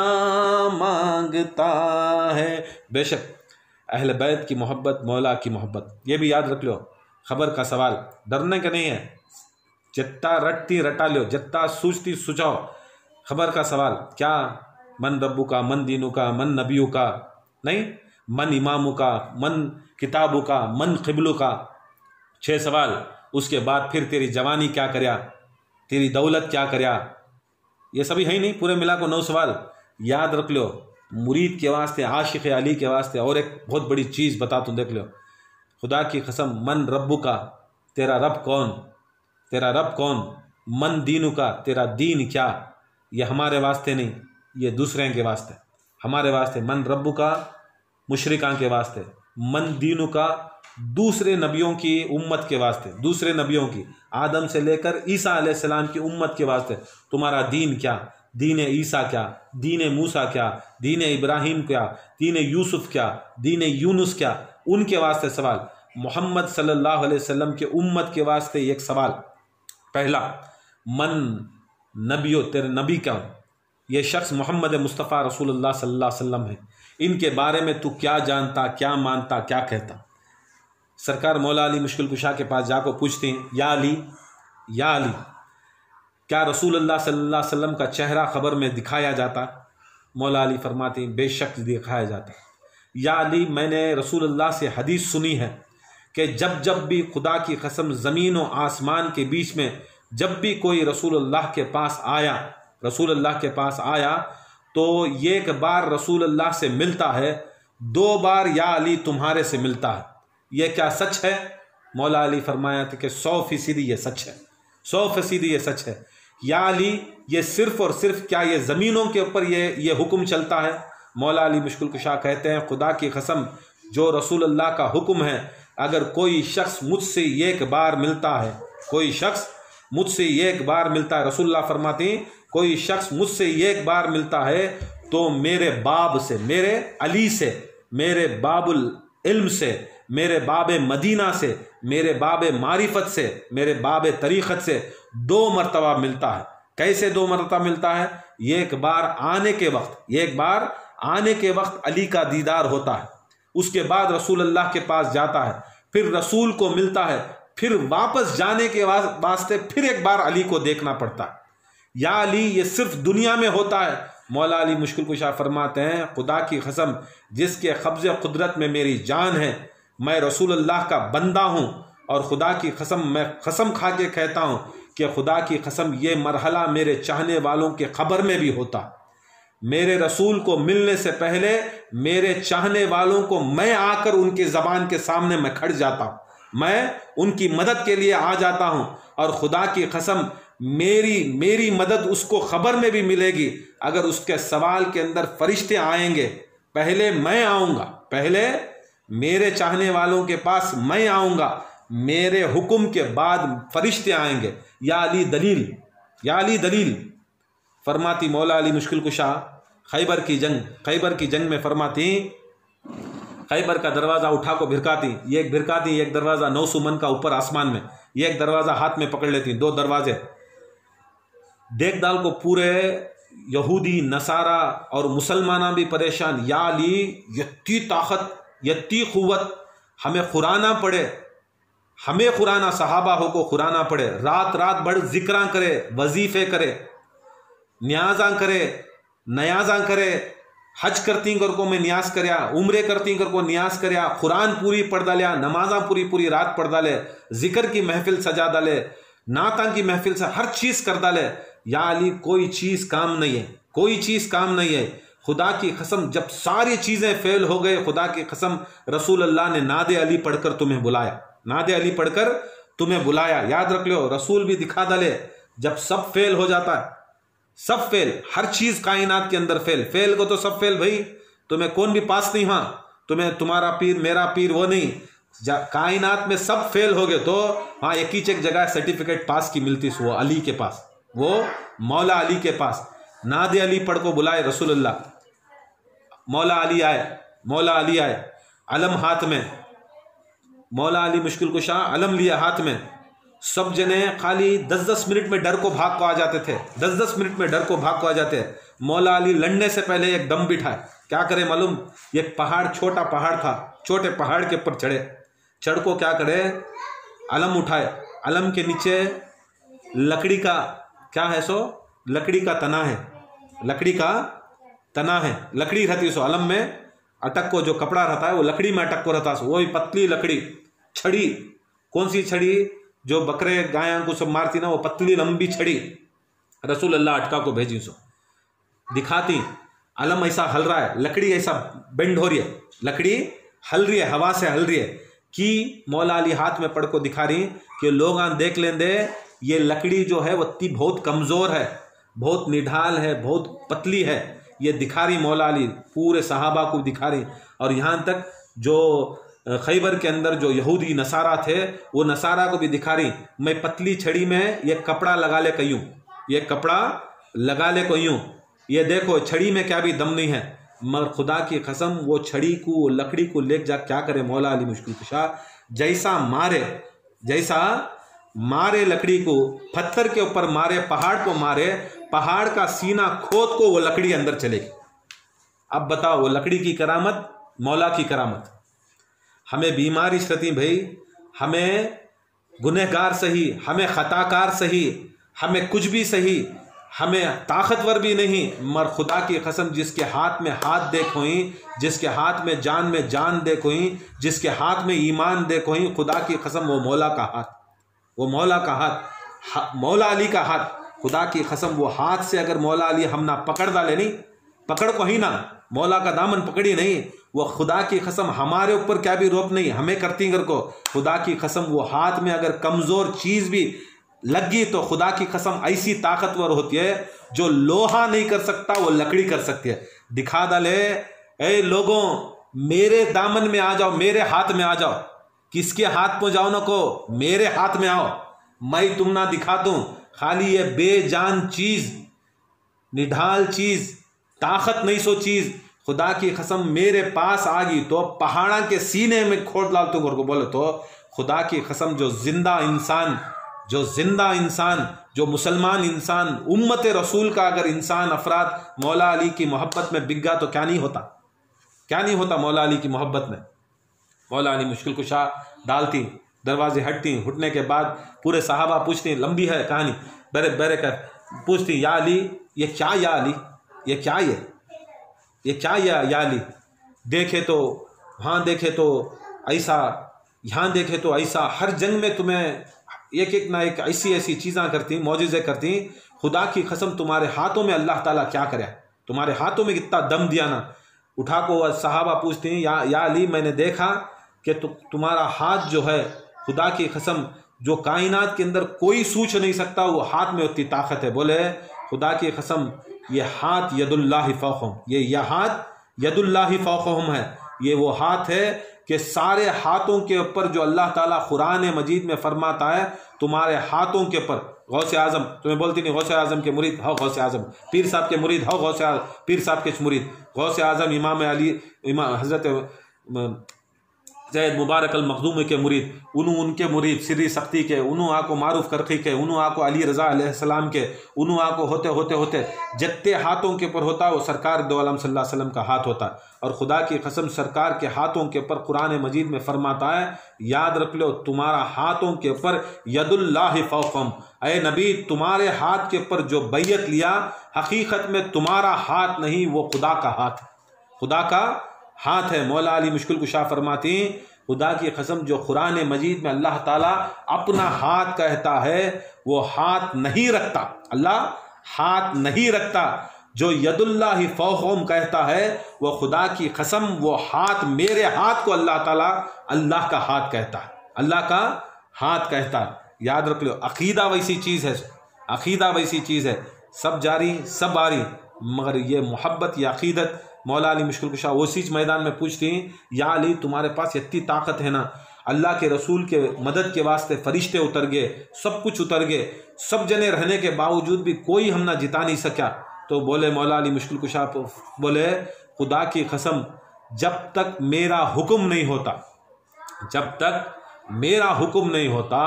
مانگتا ہے۔ بے شک اہل بیت کی محبت مولا کی محبت، یہ بھی یاد رکھ لو۔ خبر کا سوال ڈرنے کا نہیں ہے، جتا رٹتی رٹا لو، جتا سوچتی سوچاؤ۔ خبر کا سوال کیا؟ من ربو کا، من دینو کا، من نبیو کا، نہیں، من امامو کا، من کتابو کا، من قبلو کا، 6 سوال۔ اس کے بعد پھر تیری جوانی کیا کریا، تیری دولت کیا کریا، یہ سبھی ہے ہی نہیں، پورے ملا کو 9 سوال یاد رکھ لو۔ مرید کے واسطے، عاشق علی کے واسطے اور ایک بہت بڑی چیز بتاتا ہوں، دیکھ لو۔ خدا کی قسم، من ربو کا، تیرا رب کون، تیرا رب کون، من دینو کا، تیرا دین کیا، یہ ہمارے واسطے نہیں، یہ دوسرے کے واسطے، ہمارے واسطے۔ من ربو کا مشرکاں کے واسطے، من دینو کا دوسرے نبیوں کی امت کے واسطے، دوسرے نبیوں کی، آدم سے لے کر عیسیٰ علیہ السلام کی امت کے واسطے۔ تمہارا دین کیا، دین عیسیٰ کیا، دین موسیٰ کیا، دین ابراہیم کیا، دین یوسف کیا، دین یونس کیا، ان کے واسطے سوال۔ محمد صلی اللہ علیہ وسلم کے امت کے واسطے ایک سوال۔ پہلا، من نبیو، تیرے نبی کیا، یہ شخص محمد مصطفیٰ رسول اللہ صلی اللہ علیہ وسلم ہے، ان کے بارے میں تو کیا جانتا، کیا مانتا، کیا کہتا؟ سرکار مولا علی مشکل کشا کے پاس جا کو پوچھتے ہیں، یا علی، یا علی، کیا رسول اللہ صلی اللہ علیہ وسلم کا چہرہ خبر میں دکھایا جاتا؟ مولا علی فرماتے ہیں، بے شک دکھایا جاتا۔ یا علی، میں نے رسول اللہ سے حدیث سنی ہے کہ جب جب بھی، خدا کی قسم، زمین و آسمان کے بیچ میں جب بھی کوئی رسول اللہ کے پاس آیا، رسول اللہ کے پاس آیا تو ایک بار رسول اللہ سے ملتا ہے، 2 بار یا علی تمہارے سے ملتا ہے، یہ کیا سچ ہے؟ مولا علی فرمایا تھا کہ 100% یہ سچ ہے، 100% یہ سچ ہے۔ یا علی، یہ صرف اور صرف کیا یہ زمینوں کے اوپر یہ حکم چلتا ہے؟ مولا علی مشکل کشا کہتے ہیں، خدا کی قسم، جو رسول اللہ کا حکم ہے، اگر کوئی شخص مجھ سے ایک بار ملتا ہے، کوئی شخص مجھ سے ایک بار ملتا ہے، رسول اللہ فرماتے ہیں کوئی شخص مجھ سے ایک بار ملتا ہے تو میرے باب سے، میرے علی سے، میرے باب العلم سے، میرے باب مدینہ سے، میرے باب معرفت سے، میرے باب طریقت سے 2 مرتبہ ملتا ہے۔ کیسے 2 مرتبہ ملتا ہے؟ ایک بار آنے کے وقت، ایک بار آنے کے وقت علی کا دیدار ہوتا ہے، اس کے بعد رسول اللہ کے پاس جاتا ہے، پھر رسول کو ملتا ہے، پھر واپس جانے کے واسطے پھر ایک بار علی کو دیکھنا پڑتا ہے۔ یا علی، یہ صرف دنیا میں ہوتا ہے۔ مولا علی مشکل کشا فرماتے ہیں، خدا کی قسم، جس کے قبض قدرت میں میری جان ہے، میں رسول اللہ کا بندہ ہوں، اور خدا کی قسم، میں قسم کھا کے کہتا ہوں کہ خدا کی قسم، یہ مرحلہ میرے چاہنے والوں کے خبر میں بھی ہوتا۔ میرے رسول کو ملنے سے پہلے میرے چاہنے والوں کو میں آ کر ان کے زبان کے سامنے میں کھڑ جاتا ہوں، میں ان کی مدد کے لیے آ جاتا ہوں، اور خدا کی قسم، میری مدد اس کو خبر میں بھی ملے گی اگر اس کے سوال کے اندر فرشتے آئیں گے۔ پہلے میں آؤں گا، پہلے میرے چاہنے والوں کے پاس میں آؤں گا، میرے حکم کے بعد فرشتے آئیں گے۔ یا علی دلیل، یا علی دلیل۔ فرماتی مولا علی مشکل کشا، خیبر کی جنگ میں فرماتی، خیبر کا دروازہ اٹھا کو بھرکاتی، ایک بھرکاتی، ایک دروازہ 900 من کا اوپر آسمان میں، یہ ایک دروازہ ہاتھ میں پکڑ لیتی، 2 دروازے دیکھ دال کو پورے یہودی نصارہ اور مسلمانہ بھی پریشان. یا علی یتی طاقت یتی قوت، ہمیں قرآنہ پڑھے، ہمیں قرآنہ صحابہ ہو کو قرآنہ پڑھے، رات رات بڑھ ذکراں کرے، وظیفے کرے، نیازاں کرے، نیازاں کرے، حج کرتی کر کو میں نیاز کریا، عمرے کرتی کر کو نیاز کریا، قرآن پوری پڑھ ڈالیا، نمازاں پوری رات پڑھ ڈالے، ذکر کی محفل سجا ڈالے، نعتاں کی محفل سے ہر چیز کر ڈالے. یا علی کوئی چیز کام نہیں ہے، کوئی چیز کام نہیں ہے. خدا کی قسم جب ساری چیزیں فیل ہو گئے، خدا کی قسم رسول اللہ نے ناد علی پڑھ کر تمہیں بلایا، ناد علی پڑھ کر تمہیں بلایا. یاد رکھ لو، رسول بھی دکھا ڈالے جب سب فیل ہو جاتا ہے، سب فیل، ہر چیز کائنات کے اندر فیل کو تو سب فیل بھائی، تمہیں کون بھی پاس نہیں ہوا، تمہیں تمہارا پیر میرا پیر وہ نہیں، کائنات میں سب فیل ہو گئے تو ہاں ایک ہی ایک جگہ سرٹیفکیٹ پاس کی ملتی، وہ علی کے پاس، وہ مولا علی کے پاس. ناد علی پڑھ کو بلائے رسول اللہ، مولا علی آئے، علم ہاتھ میں، مولا علی مشکل کشا علم لیا ہاتھ میں. سب جنے خالی 10 منٹ میں ڈر کو بھاگ کو آ جاتے تھے، 10 منٹ میں ڈر کو بھاگ کو آ جاتے. مولا علی لڑنے سے پہلے ایک دم بٹھائے، کیا کرے معلوم؟ ایک پہاڑ، چھوٹا پہاڑ تھا، چھوٹے پہاڑ کے اوپر چڑھ کو کیا کرے؟ علم اٹھائے، علم کے نیچے لکڑی کا کیا ہے سو لکڑی کا تنا ہے، لکڑی کا تنا ہے، لکڑی رہتی سو علم میں اٹک کو جو کپڑا رہتا ہے وہ لکڑی میں اٹک کو رہتا سو، وہی پتلی لکڑی، چھڑی، کون سی چھڑی جو بکرے گایاں کو سب مارتی نا، وہ پتلی لمبی چھڑی رسول اللہ اٹکا کو بھیجی سو، دکھاتی علم ایسا ہل رہا ہے، لکڑی ایسا بینڈ ہو رہی ہے، لکڑی ہل رہی ہے، ہوا سے ہل رہی ہے کہ مولا علی ہاتھ میں پڑھ کو دکھا رہی کہ لوگ دیکھ لیں دے یہ لکڑی جو ہے وہ بہت کمزور ہے، بہت نڈھال ہے، بہت پتلی ہے، یہ دکھا رہی مولا علی، پورے صحابہ کو دکھا رہی. اور یہاں تک جو خیبر کے اندر جو یہودی نصارہ تھے وہ نصارہ کو بھی دکھا رہی، میں پتلی چھڑی میں یہ کپڑا لگا لے کہیوں، یہ کپڑا لگا لے کہیوں، یہ دیکھو چھڑی میں کیا بھی دم نہیں ہے. مگر خدا کی قسم وہ چھڑی کو، وہ لکڑی کو لے جا کیا کرے مولا علی مشکل کشا، جیسا مارے لکڑی کو، پتھر کے اوپر مارے، پہاڑ کو مارے، پہاڑ کا سینہ کھود کو وہ لکڑی اندر چلے گی. اب بتاؤ وہ لکڑی کی کرامت، مولا کی کرامت. ہمیں بیماری رہتی بھائی، ہمیں گنہگار صحیح، ہمیں خطاکار صحیح، ہمیں کچھ بھی صحیح، ہمیں طاقتور بھی نہیں، مگر خدا کی قسم جس کے ہاتھ میں ہاتھ دیکھوئیں، جس کے ہاتھ میں جان دیکھوئیں، جس کے ہاتھ میں ایمان دیکھوئیں، خدا کی قسم وہ مولا کا ہاتھ، وہ مولا کا ہاتھ، مولا علی کا ہاتھ. خدا کی قسم وہ ہاتھ سے اگر مولا علی ہم نہ پکڑ ڈالے، نہیں پکڑ کو ہی نہ، مولا کا دامن پکڑی نہیں، وہ خدا کی قسم ہمارے اوپر کیا بھی روپ نہیں، ہمیں کرتی گر کو. خدا کی قسم وہ ہاتھ میں اگر کمزور چیز بھی لگ گئی تو خدا کی قسم ایسی طاقتور ہوتی ہے جو لوہا نہیں کر سکتا وہ لکڑی کر سکتی ہے. دکھا ڈالے اے لوگوں میرے دامن میں آ جاؤ، میرے ہاتھ میں آ جاؤ. کس کے ہاتھ پہ جاؤ نہ کو، میرے ہاتھ میں آؤ، میں تم نہ دکھا دوں. خالی یہ بے جان چیز، نڈھال چیز، طاقت نہیں سو چیز خدا کی قسم میرے پاس آ گئی تو پہاڑا کے سینے میں کھوٹ ڈال تو کو بولے تو خدا کی قسم جو زندہ انسان جو مسلمان انسان امت رسول کا اگر انسان افراد مولا علی کی محبت میں بک گا تو کیا نہیں ہوتا مولا علی کی محبت میں. مولا علی مشکل کشا ڈالتی، دروازے ہٹنے کے بعد پورے صحابہ پوچھتی، لمبی ہے کہانی، برے کر پوچھتی، یا علی یہ کیا، یا علی یہ کیا، یہ کیا یا علی؟ دیکھے تو وہاں دیکھے تو ایسا، یہاں دیکھے تو ایسا، ہر جنگ میں تمہیں ایک نہ ایک ایسی چیزاں کرتی، معجزے کرتی. خدا کی قسم تمہارے ہاتھوں میں اللہ تعالیٰ کیا کرے، تمہارے ہاتھوں میں کتنا دم دیا نا. اٹھا کو صحابہ پوچھتے ہیں، یا علی میں نے دیکھا کہ تمہارا ہاتھ جو ہے خدا کی قسم جو کائنات کے اندر کوئی سوچ نہیں سکتا وہ ہاتھ میں اتنی طاقت ہے. بولے خدا کی قسم یہ ہاتھ ید اللہ فوقہم، یہ ہاتھ ید اللہ فوقہم ہے. یہ وہ ہاتھ ہے کہ سارے ہاتھوں کے اوپر جو اللہ تعالیٰ قرآن مجید میں فرماتا ہے تمہارے ہاتھوں کے اوپر. غوث اعظم تمہیں بولتی نہیں، غوث اعظم کے مرید ہو، غوث اعظم پیر صاحب کے مرید ہو، غوث پیر صاحب کے مرید. غوث اعظم امام علی، حضرت زید مبارک المخدومی کے مرید، ان کے مرید سری سختی کے، آکو معروف کرخی کے، آکو علی رضا علیہ السلام کے، آکو ہوتے جتے ہاتھوں کے پر ہوتا وہ سرکار دو عالم صلی اللہ علیہ وسلم کا ہاتھ ہوتا. اور خدا کی قسم سرکار کے ہاتھوں کے پر قرآن مجید میں فرماتا ہے، یاد رکھ لو تمہارا ہاتھوں کے پر ید اللہ فوقہم، اے نبی تمہارے ہاتھ کے پر جو بیعت لیا حقیقت میں تمہارا ہاتھ نہیں، وہ خدا کا ہاتھ، خدا کا ہاتھ ہے. مولا علی مشکل کشا فرماتی ہیں خدا کی قسم جو قرآن مجید میں اللہ تعالیٰ اپنا ہاتھ کہتا ہے وہ ہاتھ نہیں رکھتا، اللہ ہاتھ نہیں رکھتا. جو ید اللہ فوقہم کہتا ہے وہ خدا کی قسم وہ ہاتھ، میرے ہاتھ کو اللہ تعالیٰ اللہ کا ہاتھ کہتا ہے، اللہ کا ہاتھ کہتا ہے. یاد رکھ لو عقیدہ ویسی چیز ہے، عقیدہ ویسی چیز ہے، سب جاری سب باری، مگر یہ محبت یا عقیدت. مولا علی مشکل کشا اسی میدان میں پوچھتی ہیں یا علی تمہارے پاس اتنی طاقت ہے نا، اللہ کے رسول کے مدد کے واسطے فرشتے اتر گئے، سب کچھ اتر گئے، سب جنے رہنے کے باوجود بھی کوئی ہم نہ جتا نہیں سکا. تو بولے مولا علی مشکل کشا بولے خدا کی قسم جب تک میرا حکم نہیں ہوتا، جب تک میرا حکم نہیں ہوتا،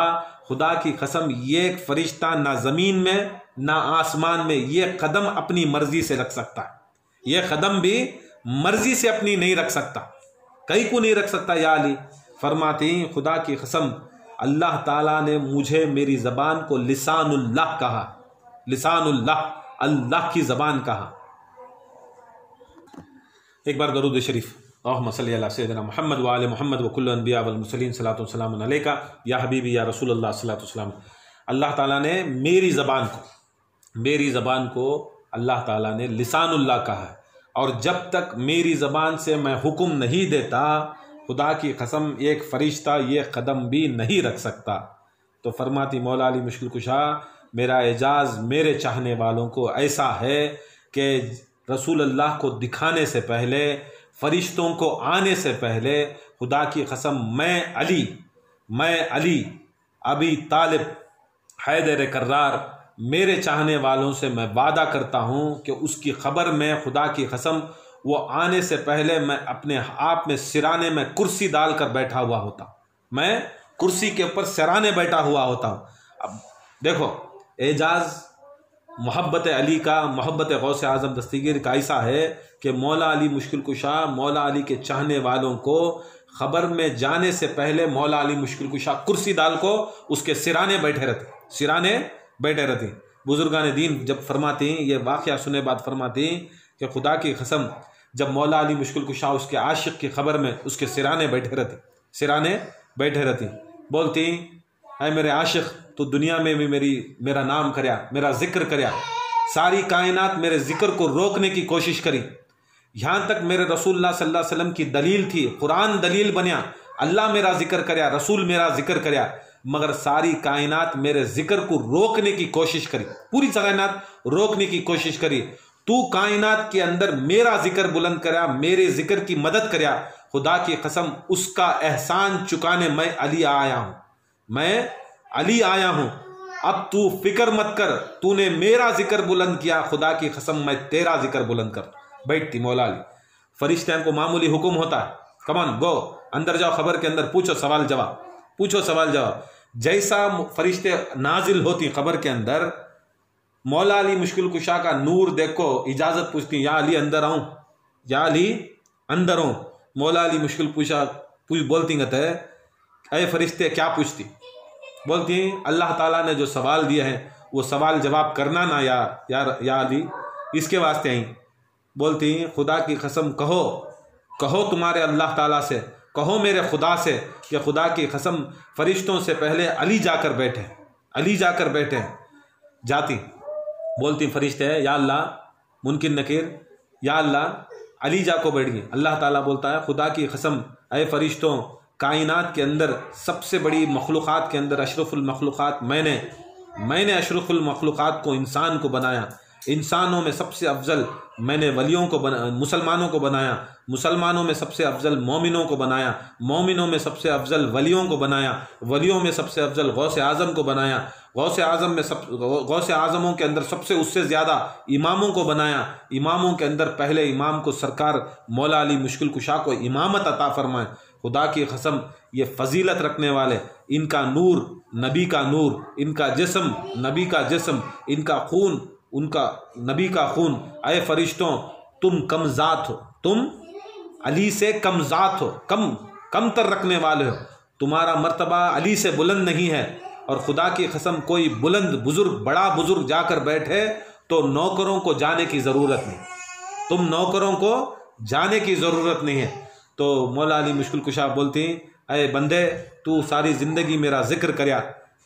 خدا کی قسم یہ ایک فرشتہ نہ زمین میں نہ آسمان میں یہ قدم اپنی مرضی سے رکھ سکتا ہے، یہ قدم بھی مرضی سے اپنی نہیں رکھ سکتا، کہیں کو نہیں رکھ سکتا. یا علی فرماتی ہیں خدا کی قسم اللہ تعالیٰ نے مجھے میری زبان کو لسان اللہ کہا، لسان اللہ، اللہ کی زبان کہا. ایک بار درود شریف. اللہم صلی علی سیدنا محمد وآل محمد وکل انبیاء والمرسلین صلاۃ والسلام علیکہ یا حبیبی یا رسول اللہ صلاۃ والسلام. اللہ تعالیٰ نے میری زبان کو اللہ تعالیٰ نے لسان اللہ کہا ہے، اور جب تک میری زبان سے میں حکم نہیں دیتا خدا کی قسم ایک فرشتہ یہ قدم بھی نہیں رکھ سکتا. تو فرماتی مولا علی مشکل کشا میرا اعجاز میرے چاہنے والوں کو ایسا ہے کہ رسول اللہ کو دکھانے سے پہلے، فرشتوں کو آنے سے پہلے خدا کی قسم میں علی ابی طالب حیدر کرار میرے چاہنے والوں سے میں وعدہ کرتا ہوں کہ اس کی خبر میں خدا کی قسم وہ آنے سے پہلے میں اپنے آپ میں سرانے میں کرسی ڈال کر بیٹھا ہوا ہوتا، میں کرسی کے اوپر سرانے بیٹھا ہوا ہوتا ہوں. اب دیکھو اعجاز محبت علی کا، محبت غوث اعظم دستگیر کا ایسا ہے کہ مولا علی مشکل کشا مولا علی کے چاہنے والوں کو خبر میں جانے سے پہلے مولا علی مشکل کشا کرسی ڈال کو اس کے سرانے بیٹھے رہتے. بزرگان دین جب فرماتے ہیں یہ واقعہ سنے بعد فرماتے ہیں کہ خدا کی قسم جب مولا علی مشکل کشا اس کے عاشق کی خبر میں اس کے سرانے بیٹھے رہتے بولتی ہیں اے میرے عاشق تو دنیا میں بھی میرا نام کریا، میرا ذکر کریا، ساری کائنات میرے ذکر کو روکنے کی کوشش کری، یہاں تک میرے رسول اللہ صلی اللہ علیہ وسلم کی دلیل تھی، قرآن دلیل بنیا، اللہ میرا ذکر کریا، رسول میرا ذکر کریا، مگر ساری کائنات میرے ذکر کو روکنے کی کوشش کری، پوری کائنات روکنے کی کوشش کری. تو کائنات کے اندر میرا ذکر بلند کریا، میرے ذکر کی مدد کریا، خدا کی قسم اس کا احسان چکانے میں علی آیا ہوں. اب تو فکر مت کر، تو نے میرا ذکر بلند کیا، خدا کی قسم میں تیرا ذکر بلند کر. بیٹھتی مولا علی، فرشتے کو معمولی حکم ہوتا ہے کمان گو اندر جاؤ، خبر کے اندر پوچھو سوال جواب. جیسا فرشتے نازل ہوتی خبر کے اندر، مولا علی مشکل کشا کا نور دیکھو اجازت پوچھتی یا علی اندر آؤں. مولا علی مشکل کشا بولتی ہے اے فرشتے کیا پوچھتی؟ بولتی ہیں اللہ تعالیٰ نے جو سوال دیا ہے وہ سوال جواب کرنا نا یا علی، اس کے واسطے آئیں. بولتی ہیں خدا کی قسم کہو تمہارے اللہ تعالیٰ سے، کہو میرے خدا سے کہ خدا کی قسم فرشتوں سے پہلے علی جا کر بیٹھے. جاتی بولتی فرشتے یا اللہ منکر نکیر، یا اللہ علی جا کو بیٹھ گئی. اللہ تعالیٰ بولتا ہے خدا کی قسم اے فرشتوں، کائنات کے اندر سب سے بڑی مخلوقات کے اندر اشرف المخلوقات میں نے اشرف المخلوقات کو انسان کو بنایا، انسانوں میں سب سے افضل میں نے ولیوں کو مسلمانوں کو بنایا، مسلمانوں میں سب سے افضل مومنوں کو بنایا، مومنوں میں سب سے افضل ولیوں کو بنایا، ولیوں میں سب سے افضل غوث اعظم کو بنایا، غوث اعظموں کے اندر سب سے اس سے زیادہ اماموں کو بنایا، اماموں کے اندر پہلے امام کو سرکار مولا علی مشکل کشا کو امامت عطا فرمائے. خدا کی قسم یہ فضیلت رکھنے والے، ان کا نور نبی کا نور، ان کا جسم نبی کا جسم، ان کا خون ان کا نبی کا خون، اے فرشتوں تم کم ذات ہو، تم علی سے کم ذات ہو، کم تر رکھنے والے ہو، تمہارا مرتبہ علی سے بلند نہیں ہے۔ اور خدا کی قسم کوئی بلند بزرگ بڑا بزرگ جا کر بیٹھے تو نوکروں کو جانے کی ضرورت نہیں، تم نوکروں کو جانے کی ضرورت نہیں ہے۔ تو مولا علی مشکل کشا بولتے ہیں اے بندے تو ساری زندگی میرا ذکر کریا،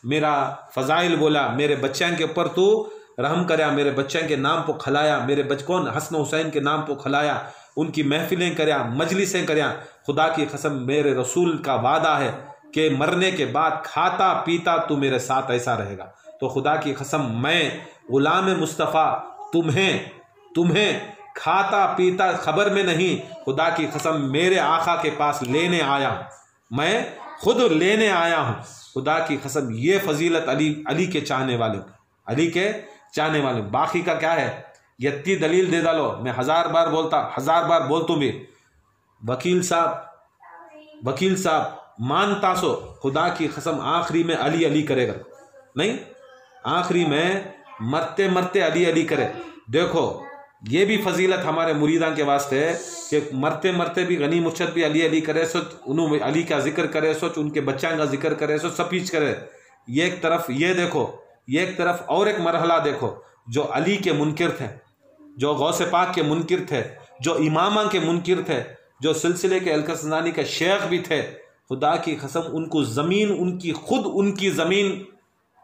میرا فضائل بولا، میرے بچوں کے اوپر تو رحم کریا، میرے بچوں کے نام پہ کھلایا، میرے بچکون حسن حسین کے نام پہ کھلایا، ان کی محفلیں کریا، مجلسیں کریا۔ خدا کی قسم میرے رسول کا وعدہ ہے کہ مرنے کے بعد کھاتا پیتا تو میرے ساتھ ایسا رہے گا۔ تو خدا کی قسم میں غلام مصطفیٰ تمہیں کھاتا پیتا خبر میں نہیں، خدا کی قسم میرے آقا کے پاس لینے آیا ہوں، میں خود لینے آیا ہوں۔ خدا کی قسم یہ فضیلت علی کے چاہنے والوں، علی کے چاہنے والوں۔ باقی کا کیا ہے، یتی دلیل دے ڈالو، میں ہزار بار بولتوں بھی وکیل صاحب مانتا سو خدا کی قسم آخری میں علی کرے گا، نہیں آخری میں مرتے مرتے علی کرے۔ دیکھو یہ بھی فضیلت ہمارے مریدان کے واسطے ہے کہ مرتے مرتے بھی غنی مرشد بھی علی کرے، سوچ انہوں علی کا ذکر کرے، سوچ ان کے بچوں کا ذکر کرے، سوچ سب چیز کرے۔ یہ ایک طرف یہ دیکھو، یہ ایک طرف اور ایک مرحلہ دیکھو، جو علی کے منکر تھے، جو غوث پاک کے منکر تھے، جو امامہ کے منکر تھے، جو سلسلے کے الکسندانی کے شیخ بھی تھے، خدا کی قسم ان کو زمین ان کی زمین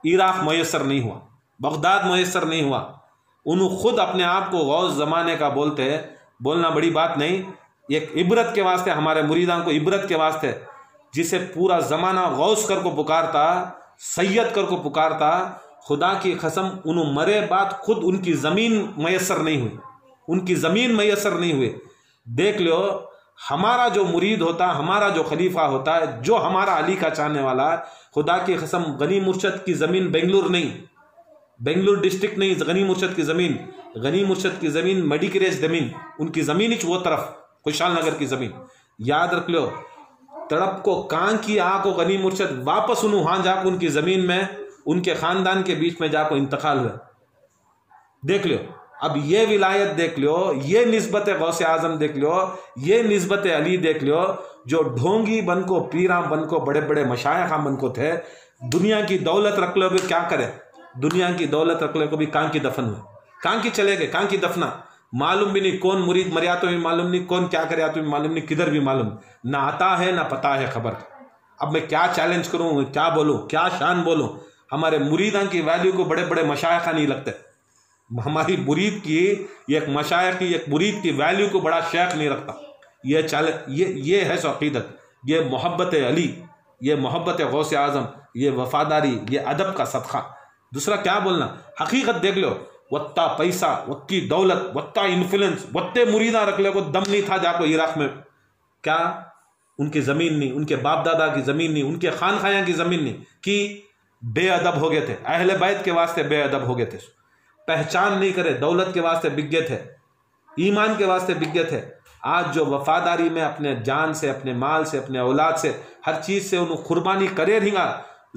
عراق میسر نہیں ہوا، بغداد میسر نہیں ہوا، انہوں خود اپنے آپ کو غوث زمانے کا بولتے ہیں۔ بولنا بڑی بات نہیں، ایک عبرت کے واسطے ہمارے مریدان کو عبرت کے واسطے، جسے پورا زمانہ غوث کر کو پکارتا، سید کر کو پکارتا، خدا کی قسم انہوں مرے بعد خود ان کی زمین میسر نہیں ہوئی، ان کی زمین میسر نہیں ہوئی۔ دیکھ لو ہمارا جو مرید ہوتا، ہمارا جو خلیفہ ہوتا ہے، جو ہمارا علی کا چاہنے والا ہے، خدا کی قسم غنی مرشد کی زمین بنگلور نہیں، بنگلور ڈسٹرکٹ نہیں، غنی مرشد کی زمین میڈیکریج زمین، ان کی زمین وہ طرف خوشحال نگر کی زمین۔ یاد رکھ لو تڑپ کو کان کی آ کو غنی مرشد واپس انہوں ہاں جا کو ان کی زمین میں ان کے خاندان کے بیچ میں جا کو انتقال ہوئے۔ دیکھ لو اب یہ ولایت دیکھ لو، یہ نسبت غوث اعظم دیکھ لو، یہ نسبت علی دیکھ لو، جو ڈھونگی بن کو پیراں بن کو بڑے بڑے مشائخ بن کو تھے۔ دنیا کی دولت رکھ لو بھی کیا کرے، دنیا کی دولت رکھ لو کو بھی کہاں کی دفن ہوئے، کہاں کی چلے گئے، کہاں کی دفنا معلوم بھی نہیں، کون مرید مریا تو بھی معلوم نہیں، کون کیا کریا تو بھی معلوم نہیں، کدھر بھی معلوم نہ آتا ہے نہ پتا ہے خبر۔ اب میں کیا چیلنج کروں، کیا بولوں، کیا شان بولوں؟ ہمارے مریدان کی ویلیو کو بڑے بڑے مشائخ نہیں لگتے، ہماری مرید کی ایک مشائخ کی ایک مرید کی ویلیو کو بڑا شیخ نہیں رکھتا۔ یہ ہے سو عقیدت، یہ محبت علی، یہ محبت غوث اعظم، یہ وفاداری، یہ ادب کا صدقہ۔ دوسرا کیا بولنا، حقیقت دیکھ لو، وطا پیسہ، وطی دولت، وطا انفلوئنس، وطے مریداں رکھ لے کو دم نہیں تھا جا کو عراق میں، کیا ان کی زمین نہیں، ان کے باپ دادا کی زمین نہیں، ان کے خانخایاں کی زمین نہیں، کہ بے ادب ہو گئے تھے، اہل بیت کے واسطے بے ادب ہو گئے تھے، پہچان نہیں کرے، دولت کے واسطے بک گئے تھے، ایمان کے واسطے بک گئے تھے۔ آج جو وفاداری میں اپنے جان سے، اپنے مال سے، اپنے اولاد سے، ہر چیز سے انہوں قربانی کرے رہیں گا،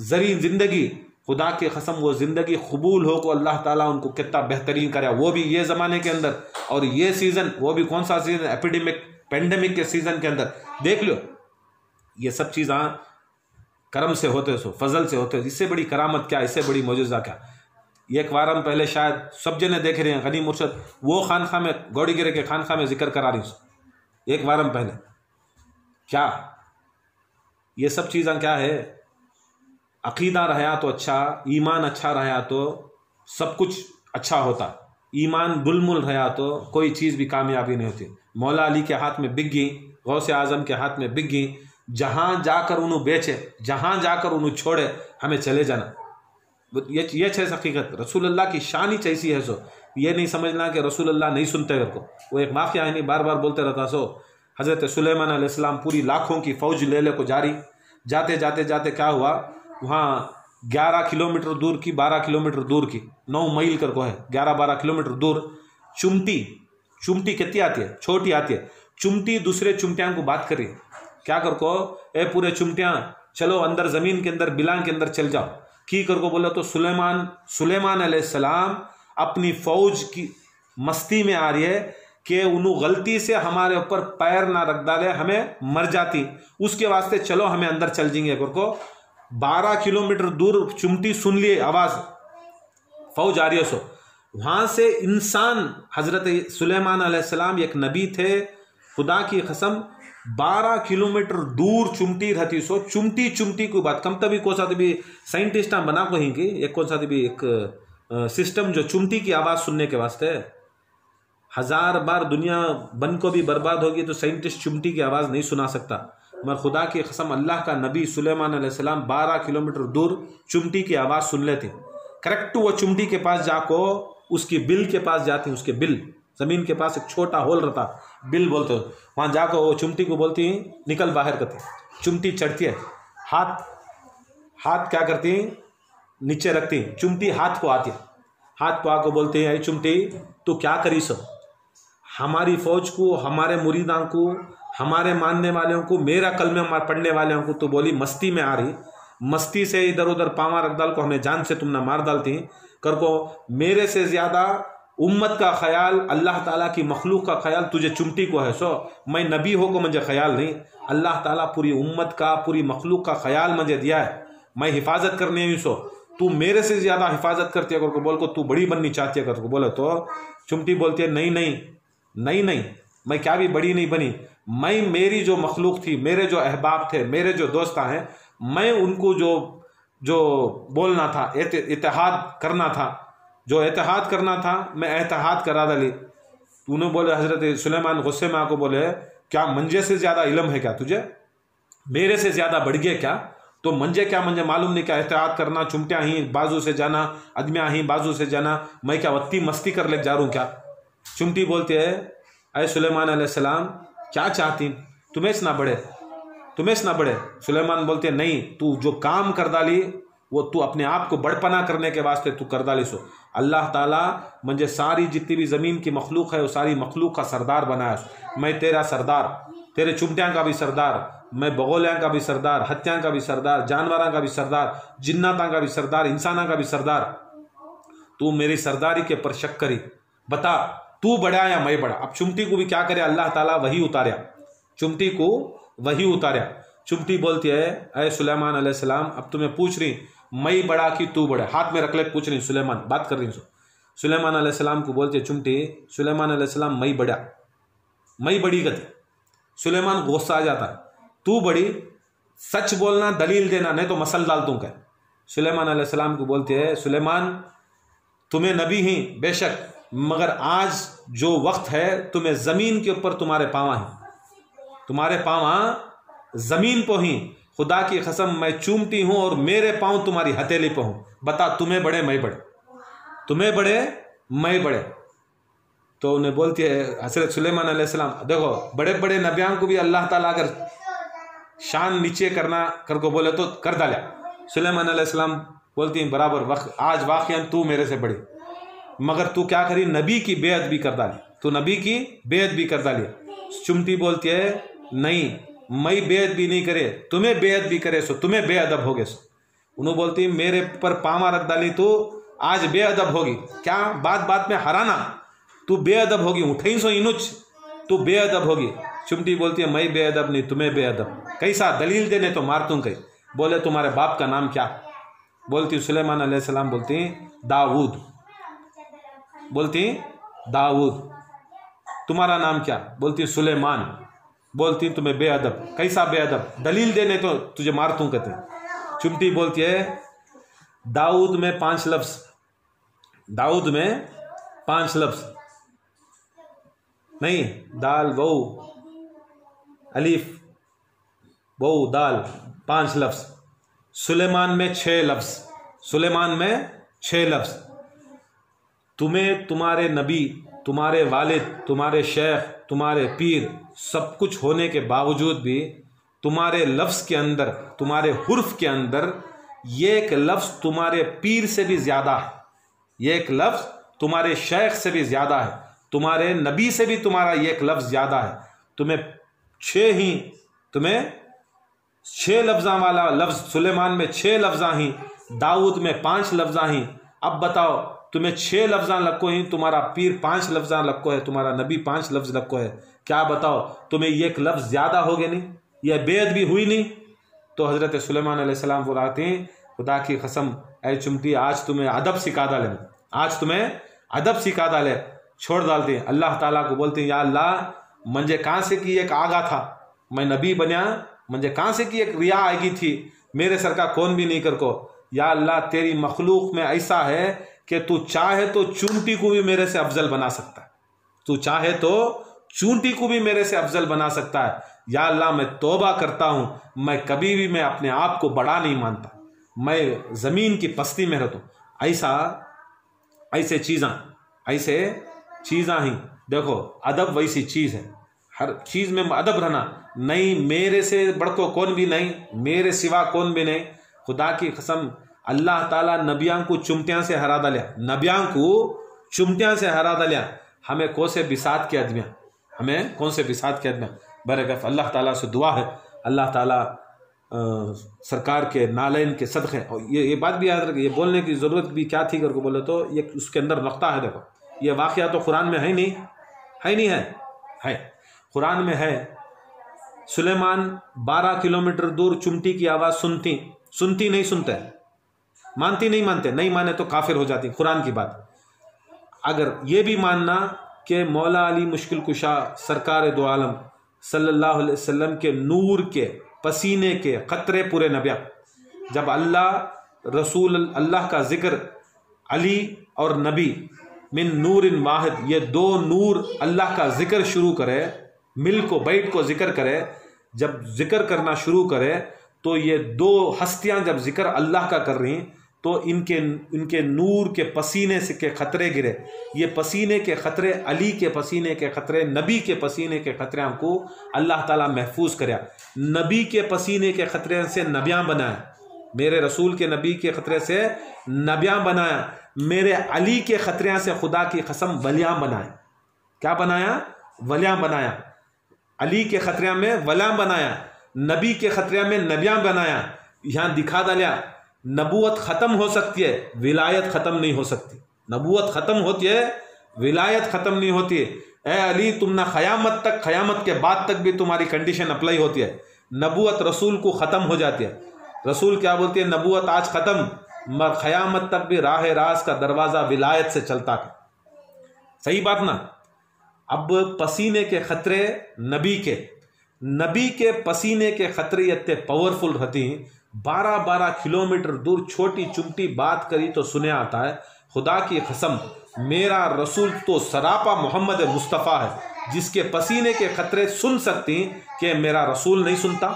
زری زندگی، خدا کی قسم وہ زندگی قبول ہو کو اللہ تعالیٰ ان کو کتنا بہترین کرے، وہ بھی یہ زمانے کے اندر، اور یہ سیزن، وہ بھی کون سا سیزن، پینڈیمک کے سیزن کے اندر۔ دیکھ لو یہ سب چیزاں کرم سے ہوتے سو، فضل سے ہوتے، اس سے بڑی کرامت کیا، اس سے بڑی معجزہ کیا۔ ایک وارم پہلے شاید سب جنے دیکھ رہے ہیں، غنی مرشد وہ خانخواہ میں، گوڑی گرے کے خانخواہ میں ذکر کرا رہی ہوں ایک وارم پہلے۔ کیا یہ سب چیزاں کیا ہے، عقیدہ رہا تو اچھا، ایمان اچھا رہا تو سب کچھ اچھا ہوتا، ایمان گلمل رہا تو کوئی چیز بھی کامیابی نہیں ہوتی۔ مولا علی کے ہاتھ میں بک گئی، غوث اعظم کے ہاتھ میں بک گئی، جہاں جا کر انہوں بیچے، جہاں جا کر انہوں چھوڑے، ہمیں چلے جانا۔ یہ چھ حقیقت، رسول اللہ کی شان ہی ایسی ہے سو، یہ نہیں سمجھنا کہ رسول اللہ نہیں سنتے گھر کو۔ وہ ایک واقعہ ہے نہیں، بار بار بولتے رہتا سو، حضرت سلیمان علیہ السلام پوری لاکھوں کی فوج لے کو جاری، جاتے جاتے جاتے کیا ہوا، وہاں 11 کلومیٹر دور کی، 12 کلومیٹر دور کی، 9 میل کر کو ہے، 11-12 کلومیٹر دور، چمٹی کتنی آتی ہے، چھوٹی آتی ہے، چمٹی دوسرے چمٹیاں کو بات کری، کیا کر کو اے پورے چمٹیاں چلو اندر زمین کے اندر بلان کے اندر چل جاؤ کی کر کو بولا تو سلیمان علیہ السلام اپنی فوج کی مستی میں آ رہی ہے کہ انہوں غلطی سے ہمارے اوپر پیر نہ رکھ ڈالے ہمیں مر جاتی، اس کے واسطے چلو ہمیں اندر چل جائیں گے کر کو 12 کلومیٹر دور چمٹی سن لیے آواز فوج آ رہی ہے، سو وہاں سے انسان حضرت سلیمان علیہ السلام ایک نبی تھے، خدا کی قسم 12 کلومیٹر دور چمٹی رہتی، سو چمٹی کو بات کم تبھی کون سا تبھی سائنٹسٹاں بنا کو ہی کی ایک کون سا تبھی ایک سسٹم جو چمٹی کی آواز سننے کے واسطے 1000 بار دنیا بن کو بھی برباد ہوگی تو سائنٹسٹ چمٹی کی آواز نہیں سنا سکتا، مگر خدا کی قسم اللہ کا نبی سلیمان علیہ السلام 12 کلومیٹر دور چمٹی کی آواز سن لیتے، کریکٹ وہ چمٹی کے پاس جا کو اس کی بل کے پاس جاتی، اس کے بل زمین کے پاس ایک چھوٹا ہول رہتا بل بولتے، وہاں جا کو وہ چمٹی کو بولتی ہیں نکل باہر کرتی، چمٹی چڑھتی ہے، ہاتھ کیا کرتی ہیں نیچے رکھتی ہیں، چمٹی ہاتھ کو آتی ہے، ہاتھ کو آ کو بولتے ہیں اے چمٹی تو کیا کری سو، ہماری فوج کو، ہمارے مریداں کو، ہمارے ماننے والوں کو، میرا کلمہ پڑھنے والوں کو تو بولی مستی میں آ رہی، مستی سے ادھر ادھر پاواں رکھ ڈال کو ہمیں جان سے تم نہ مار ڈالتی کر کو، میرے سے زیادہ امت کا خیال، اللہ تعالیٰ کی مخلوق کا خیال تجھے چمٹی کو ہے، سو میں نبی ہو کو مجھے خیال نہیں، اللہ تعالیٰ پوری امت کا پوری مخلوق کا خیال مجھے دیا ہے، میں حفاظت کرنے ہوں، سو تو میرے سے زیادہ حفاظت کرتی ہے کر کو بول کو تو بڑی بننی چاہتی ہے کر کو بولے تو چمٹی بولتی ہے نہیں میں کیا بھی بڑی نہیں بنی، میں میری جو مخلوق تھی، میرے جو احباب تھے، میرے جو دوست ہیں، میں ان کو جو بولنا تھا، اتحاد کرنا تھا میں اتحاد کرا ڈالی، تو نے بولے حضرت سلیمان غصے میں آ کو بولے کیا منجے سے زیادہ علم ہے کیا تجھے، میرے سے زیادہ بڑھ گئے کیا، تو منجے معلوم نہیں کیا اتحاد کرنا، چمٹیاں ہی بازو سے جانا، ادمیاں ہی بازو سے جانا، میں کیا وقتی مستی کر لے جا رہا ہوں کیا، چمٹی بولتے ہے اے سلیمان علیہ السلام کیا چاہتی تمہیں نہ بڑھے، سلیمان بولتے ہیں نہیں، تو جو کام کر ڈالی وہ تو اپنے آپ کو بڑپنا کرنے کے واسطے تو کر ڈالی، سو اللہ تعالیٰ مجھے ساری جتنی بھی زمین کی مخلوق ہے وہ ساری مخلوق کا سردار بنایا، میں تیرا سردار، تیرے چمٹیاں کا بھی سردار، میں بغولیاں کا بھی سردار، ہتیاں کا بھی سردار، جانوراں کا بھی سردار، جناتاں کا بھی سردار، انساناں کا بھی سردار، تو میری سرداری کے پر شک کری، بتا تو بڑا یا میں بڑا، اب چمٹی کو بھی کیا کرے اللہ تعالیٰ وہی اتاریا، چمٹی بولتی ہے اے سلیمان علیہ السلام اب تمہیں پوچھ رہی میں بڑا کہ تو بڑا، ہاتھ میں رکھ لے پوچھ رہی، سلیمان بات کر رہی ہوں، سلیمان علیہ السلام کو بولتی ہے چمٹی، سلیمان علیہ السلام میں بڑی گتی، سلیمان غصہ آ جاتا ہے تو بڑی، سچ بولنا دلیل دینا نہیں تو مسل ڈال دوں کہ، سلیمان علیہ السلام کو بولتی ہے سلیمان تمہیں نبی ہی بے شک، مگر آج جو وقت ہے تمہیں زمین کے اوپر تمہارے پاواں زمین پہ ہی، خدا کی قسم میں چومتی ہوں اور میرے پاؤں تمہاری ہتھیلی پہ ہوں، بتا تمہیں بڑے میں بڑے، تو انہیں بولتی ہے حضرت سلیمان علیہ السلام دیکھو بڑے بڑے نبیان کو بھی اللہ تعالیٰ اگر شان نیچے کرنا کر کو بولے تو کر ڈالے، سلیمان علیہ السلام بولتی ہیں برابر آج واقعاً تو میرے سے بڑی، مگر تو کیا کری نبی کی بے ادبی کر ڈالی، چمٹی بولتی ہے نہیں میں بے ادبی نہیں کرے، تمہیں بے ادبی کرے سو تمہیں بے ادب ہوگے، سو انہوں بولتی میرے پر پاما رکھ ڈالی تو آج بے ادب ہوگی، کیا بات میں ہرانا، تو بے ادب ہوگی، اٹھیں سو انچ تو بے ادب ہوگی، چمٹی بولتی ہے میں بے ادب نہیں تمہیں بے ادب، کیسا دلیل دینے تو مارتوں کہیں، بولے تمہارے باپ کا نام کیا، بولتی سلیمان علیہ السلام بولتی داؤد، تمہارا نام کیا، بولتی سلیمان، بولتی تمہیں بے ادب، کیسا بے ادب، دلیل دینے تو تجھے مارتوں کہتے ہیں، چمٹی بولتی ہے داؤد میں 5 لفظ نہیں، دال وو الف وو دال 5 لفظ، سلیمان میں 6 لفظ، تمہیں تمہارے نبی، تمہارے والد، تمہارے شیخ، تمہارے پیر سب کچھ ہونے کے باوجود بھی تمہارے لفظ کے اندر، تمہارے حرف کے اندر یہ ایک لفظ تمہارے پیر سے بھی زیادہ ہے، یہ ایک لفظ تمہارے شیخ سے بھی زیادہ ہے، تمہارے نبی سے بھی تمہارا یہ ایک لفظ زیادہ ہے، تمہیں 6 ہی تمہیں 6 لفظاں والا لفظ سلیمان میں 6 لفظاں ہی، داؤد میں 5 لفظاں ہی. اب بتاؤ تمہیں 6 لفظاں لکھو ہی، تمہارا پیر 5 لفظاں لکھو ہے، تمہارا نبی 5 لفظ لکھو ہے. کیا بتاؤ تمہیں ایک لفظ زیادہ ہو گئے نہیں؟ یہ بے ادبی ہوئی نہیں؟ تو حضرت سلیمان علیہ السلام بلاتے ہیں خدا کی قسم اے چمٹی آج تمہیں ادب سکھا ڈالے، آج تمہیں ادب سکھا ڈالے. چھوڑ ڈالتے ہیں. اللہ تعالیٰ کو بولتے ہیں یا اللہ مجھے کہاں سے کی ایک آگا تھا، میں نبی بنیا، مجھے کہاں سے کی ایک ریا آئے گی تھی، میرے سر کا کون بھی نہیں کر کو. یا اللہ تیری مخلوق میں ایسا ہے کہ تو چاہے تو چونٹی کو بھی میرے سے افضل بنا سکتا ہے، تو چاہے تو چونٹی کو بھی میرے سے افضل بنا سکتا ہے. یا اللہ میں توبہ کرتا ہوں، میں کبھی بھی میں اپنے آپ کو بڑا نہیں مانتا، میں زمین کی پستی میں رہتا ہوں. ایسے چیزاں ہی دیکھو ادب ویسی چیز ہے، ہر چیز میں ادب رہنا. نہیں میرے سے بڑھ کو کون بھی نہیں، میرے سوا کون بھی نہیں. خدا کی قسم اللہ تعالیٰ نبیاں کو چمٹیاں سے ہرا ڈالیا، نبیاں کو چمٹیاں سے ہرا ڈالیا. ہمیں کون سے بساط کے آدمیاں، ہمیں کون سے بساط کے آدمیاں. برکت اللہ تعالیٰ سے دعا ہے اللہ تعالیٰ سرکار کے نالین کے صدقے. اور یہ بات بھی یاد رکھیں، یہ بولنے کی ضرورت بھی کیا تھی اگر کو بولے تو یہ اس کے اندر نقطہ ہے. دیکھو یہ واقعہ تو قرآن میں ہے قرآن میں ہے. سلیمان 12 کلومیٹر دور چمٹی کی آواز سنتی نہیں سنتے، مانتی نہیں مانتے، نہیں مانے تو کافر ہو جاتی. قرآن کی بات. اگر یہ بھی ماننا کہ مولا علی مشکل کشا سرکار دو عالم صلی اللہ علیہ وسلم کے نور کے پسینے کے قطرے پورے نبیاں، جب اللہ رسول اللہ کا ذکر علی اور نبی من نور واحد، یہ 2 نور اللہ کا ذکر شروع کرے، مل کو بیٹھ کو ذکر کرے، جب ذکر کرنا شروع کرے تو یہ 2 ہستیاں جب ذکر اللہ کا کر رہی تو ان کے نور کے پسینے سے کے خطرے گرے. یہ پسینے کے خطرے، علی کے پسینے کے خطرے، نبی کے پسینے کے خطرے کو اللہ تعالیٰ محفوظ کریا. نبی کے پسینے کے خطرے سے نبیاں بنایا، میرے رسول کے نبی کے خطرے سے نبیاں بنایا، میرے علی کے خطرے سے خدا کی قسم ولیاں بنایا. کیا بنایا؟ ولیاں بنایا. علی کے خطرے میں ولیاں بنایا، نبی کے خطرے میں نبیاں بنایا. یہاں دکھا ڈالیا نبوت ختم ہو سکتی ہے، ولایت ختم نہیں ہو سکتی. نبوت ختم ہوتی ہے، ولایت ختم نہیں ہوتی ہے. اے علی تم نہ قیامت کے بعد تک بھی تمہاری کنڈیشن اپلائی ہوتی ہے. نبوت رسول کو ختم ہو جاتی ہے. رسول کیا بولتی ہے؟ نبوت آج ختم، مگر قیامت تک بھی راہ راست کا دروازہ ولایت سے چلتا ہے. صحیح بات نا؟ اب پسینے کے خطرے نبی کے پسینے کے خطرے اتنے پاورفل رہتی ہیں. 12 کلومیٹر دور چھوٹی چمٹی بات کری تو سنے آتا ہے. خدا کی قسم میرا رسول تو سراپا محمد مصطفیٰ ہے، جس کے پسینے کے خطرے سن سکتی کہ میرا رسول نہیں سنتا،